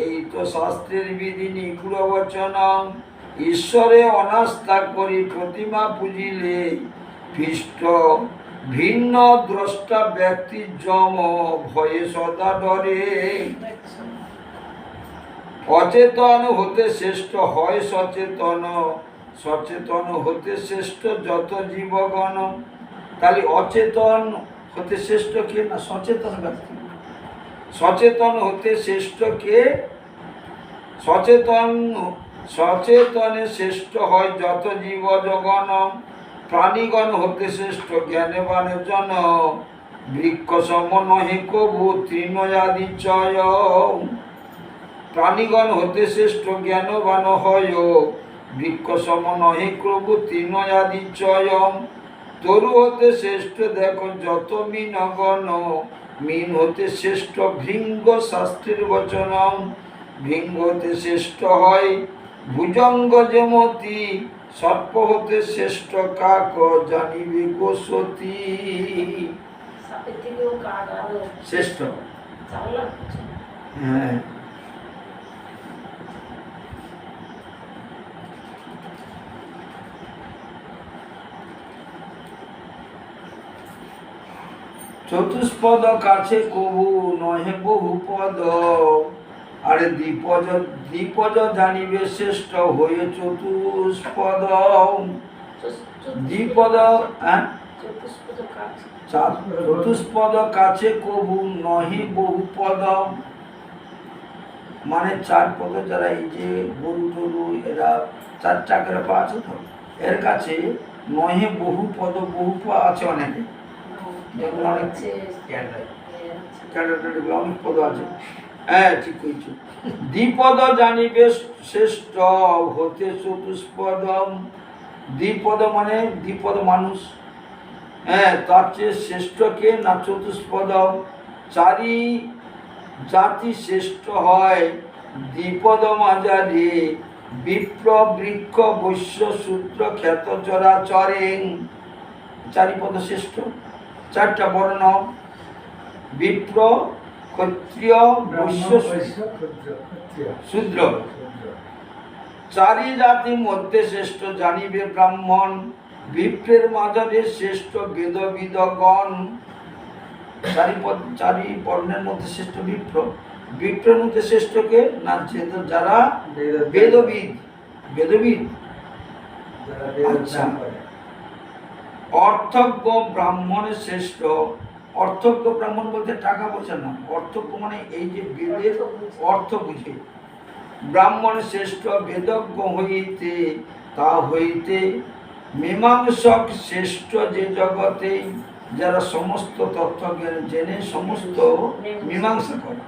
এই তো শাস্ত্রের বিধি নিগুড় বচন ঈশ্বরে অনাস্থা করি প্রতিমা পুজিলে পৃষ্ঠ ভিন্ন দ্রষ্টা ব্যক্তি জম ভয়ে সদা ডরে অচেতন হতে শ্রেষ্ঠ হয় সচেতন সচেতন হতে শ্রেষ্ঠ যত জীবগণ। তাহলে অচেতন হতে শ্রেষ্ঠ কে না সচেতন ব্যক্তি। সচেতন হতে শ্রেষ্ঠ কে? সচেতনে শ্রেষ্ঠ হয় যত জীব জগণ প্রাণীগণ হতে শ্রেষ্ঠ জ্ঞানবানের জন, বৃক্ষ সম নহে কবু তৃণয়াদি চয়। প্রাণীগণ হতে শ্রেষ্ঠ জ্ঞানবান হয়, বৃক্ষ সম নহে কবু তৃণয়াদি চয়। তরু হতে শ্রেষ্ঠ দেখো যত মিনগণ, মিন হতে শ্রেষ্ঠ ভৃঙ্গ শাস্ত্রের বচন। ভৃঙ্গ হতে শ্রেষ্ঠ হয় ভুজঙ্গ যেমতি, সর্প হতে শ্রেষ্ঠ কাক জানিবে গোসতী। সাপের থেকেও কাক আরো শ্রেষ্ঠ। চালাক। হ্যাঁ, চতুষ্পদ কাছে কবু নহে বহুপদ, আরে দ্বিপদ জানিবে শ্রেষ্ঠ হয়ে চতুষ্পদ। দ্বিপদ, হ্যাঁ, চতুষ্পদ কাক। চতুষ্পদ কাছে কবু নহে বহুপদ, মানে চার পদ যারা এই যে গরু টরু এরা চার চাকরা পা আছে তো, এর কাছে নহে বহুপদ, বহুপা আছে অনেকে, যেগুলো অনেক হচ্ছে ক্যাটাগরি অনেক পদ আছে। হ্যাঁ, ঠিক কইছো। দ্বিপদ জানিবে শ্রেষ্ঠ হতে চতুষ্পদ। দ্বিপদ মানে দ্বিপদ মানুষ, হ্যাঁ, তার চেয়ে শ্রেষ্ঠ কে না চতুষ্পদ। চারি জাতি শ্রেষ্ঠ হয় দ্বিপদ মাঝারি, বিপ্র বৃক্ষ বৈশ্য শূদ্র খ্যাত চরাচরে। চারিপদ শ্রেষ্ঠ, চারটা বর্ণ, বিপ্র ক্ষত্রিয় বৈশ্য শূদ্র, চারি জাতির মধ্যে শ্রেষ্ঠ জানিবে ব্রাহ্মণ, বিপ্রের মাঝারে শ্রেষ্ঠ বেদবিদগণ। চারি বর্ণের মধ্যে শ্রেষ্ঠ বিপ্র, বিপ্রের মধ্যে শ্রেষ্ঠ কে না যারা বেদবিদ, বেদবিদ। আচ্ছা, অর্থজ্ঞ ব্রাহ্মণের শ্রেষ্ঠ। অর্থজ্ঞ ব্রাহ্মণ বলতে টাকা পয়সা না, অর্থজ্ঞ মানে এই যে বেদের অর্থ বুঝে। ব্রাহ্মণ শ্রেষ্ঠ বেদজ্ঞ হইতে, তা হইতে মীমাংসক শ্রেষ্ঠ যে জগতে, যারা সমস্ত তত্ত্বজ্ঞান জেনে সমস্ত মীমাংসা করে।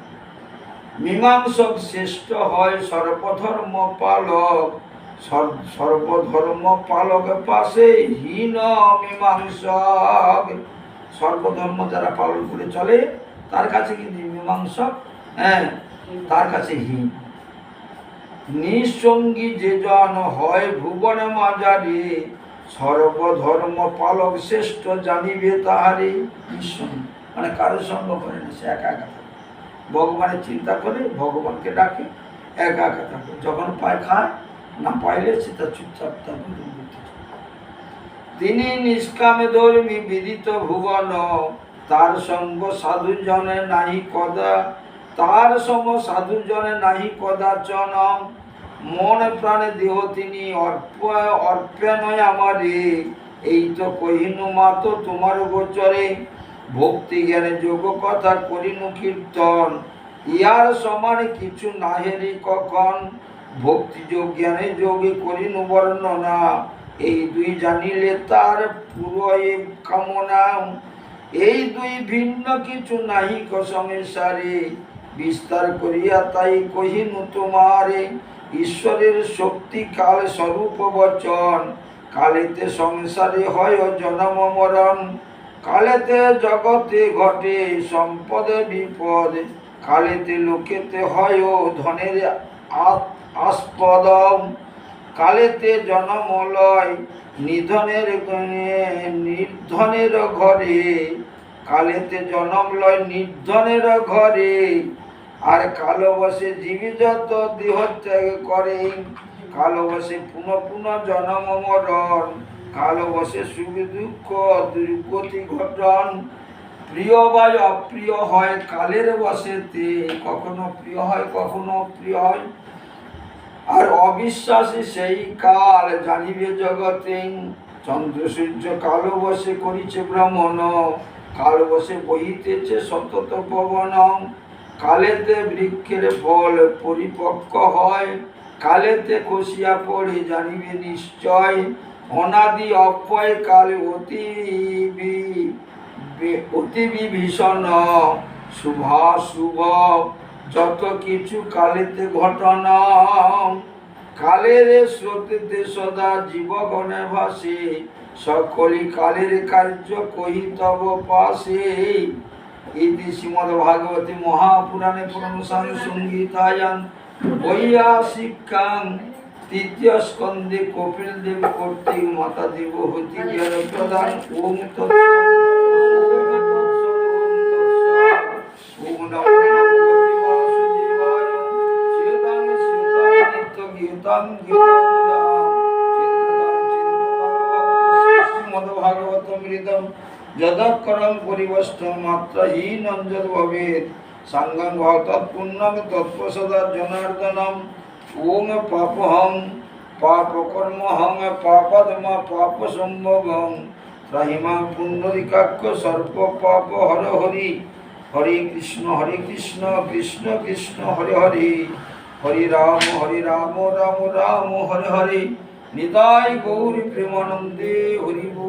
মীমাংসক শ্রেষ্ঠ হয় সর্বধর্ম পালক, সর্বধর্ম পালক পাশে হীন মীমাংসক। সর্বধর্ম যারা পালন করে চলে তার কাছে কিন্তু মীমাংসক, হ্যাঁ, তার কাছে হীন। নিঃসঙ্গী যে জন হয় ভুবন মাঝারি, সর্বধর্ম পালক শ্রেষ্ঠ জানিবে তাহারে। নিঃসঙ্গী মানে কারোর সঙ্গ করে না, সে একা একা থাকে, ভগবানের চিন্তা করে, ভগবানকে ডাকে, একা একা থাকে। যখন পায় খায়, না পাইলে সে তার চুপচাপ তার ভজন করতে থাকে। তিনি নিষ্কামে ধর্মী বিদিত ভুবন, তার সঙ্গ সাধু জনে নাহি কদা, তার সম সাধু জনে নাহি কদাচন। মন প্রাণে দেহ তিনি অর্পে নয় আমারে, এই তো কহিনু মাতো তোমার গোচরে। ভক্তি জ্ঞানে যোগ কথা করিনু কীর্তন, ইহার সমান কিছু নাহেরি কখন। ভক্তি যোগ জ্ঞানে যোগে করিনু বর্ণনা, এই দুই জানিলে তার পুরো কামনা। এই দুই ভিন্ন কিছু নাহি সংসারে, বিস্তার করিয়া তাই কহিনু তোমারে। ঈশ্বরের শক্তি কাল স্বরূপ বচন, কালেতে সংসারে হয় জন্ম মরণ। কালেতে জগতে ঘটে সম্পদে বিপদ, কালেতে লোকেতে হয় ধনের আস্পদ। কালেতে জনমলয় নির্ধনের ঘরে, কালেতে জনম লয় নির্ধনের ঘরে। আর কালো বসে জীবী যত দেহ ত্যাগ করে, কালো বসে পুনঃ পুনঃ জনম মরণ। কালো বসে সুখ দুঃখ দুর্গতি ঘটন। প্রিয় বা অপ্রিয় হয় কালের বসেতে, কখনো প্রিয় হয় কখনো অপ্রিয় হয়। আর অবিশ্বাসী সেই কাল জানিবে জগতে, চন্দ্র সূর্য কালো বসে করিছে ভ্রমণ, কালো বসে বহিতেছে সতত পবন। কালেতে বৃক্ষের ফল পরিপক্ক হয়, কালেতে খসিয়া পড়ে জানিবে নিশ্চয়। অনাদি অক্ষয় কালে অতি বিভীষণ শুভ যত কিছু কালেতে ঘটনা কালের স্রোতেতে সদা জীবগণে ভাসে সকলি কালের কার্য কহি তব পাশে। ইতি শ্রীমদ্ ভাগবতী মহাপুরাণে পুরাণসাং সংগীতায়াং বৈয়াসিকাং তৃতীয় স্কন্ধে কপিল দেব কর্তৃক মাতা দেব হতি জ্ঞান প্রদান। ওম তৎসৎ। ওম নমো ভগবতে বাসুদেবায়। শ্রীয়তাং শ্রীয়তাং নিত্য গীতাং শ্রীমদ্ভাগবতমৃতম যদক্ষরং পরিবষ্টং মাত্রহীনং যদ ভবেৎ সাঙ্গং ভবতৎপুণ্যং তৎপ্রসাদাৎ জনার্দনম। ওং পাপহং পাপকর্মহং পাপদমা পাপসম্ভবং ত্রাহিমাং পুণ্ডরিকাক্ষ সর্ব পাপ হর হরি। হরে কৃষ্ণ কৃষ্ণ কৃষ্ণ হরে হরে হরে রাম রাম রাম হরে হরে। নিতাই গৌরী প্রেমানন্দে হরি বল।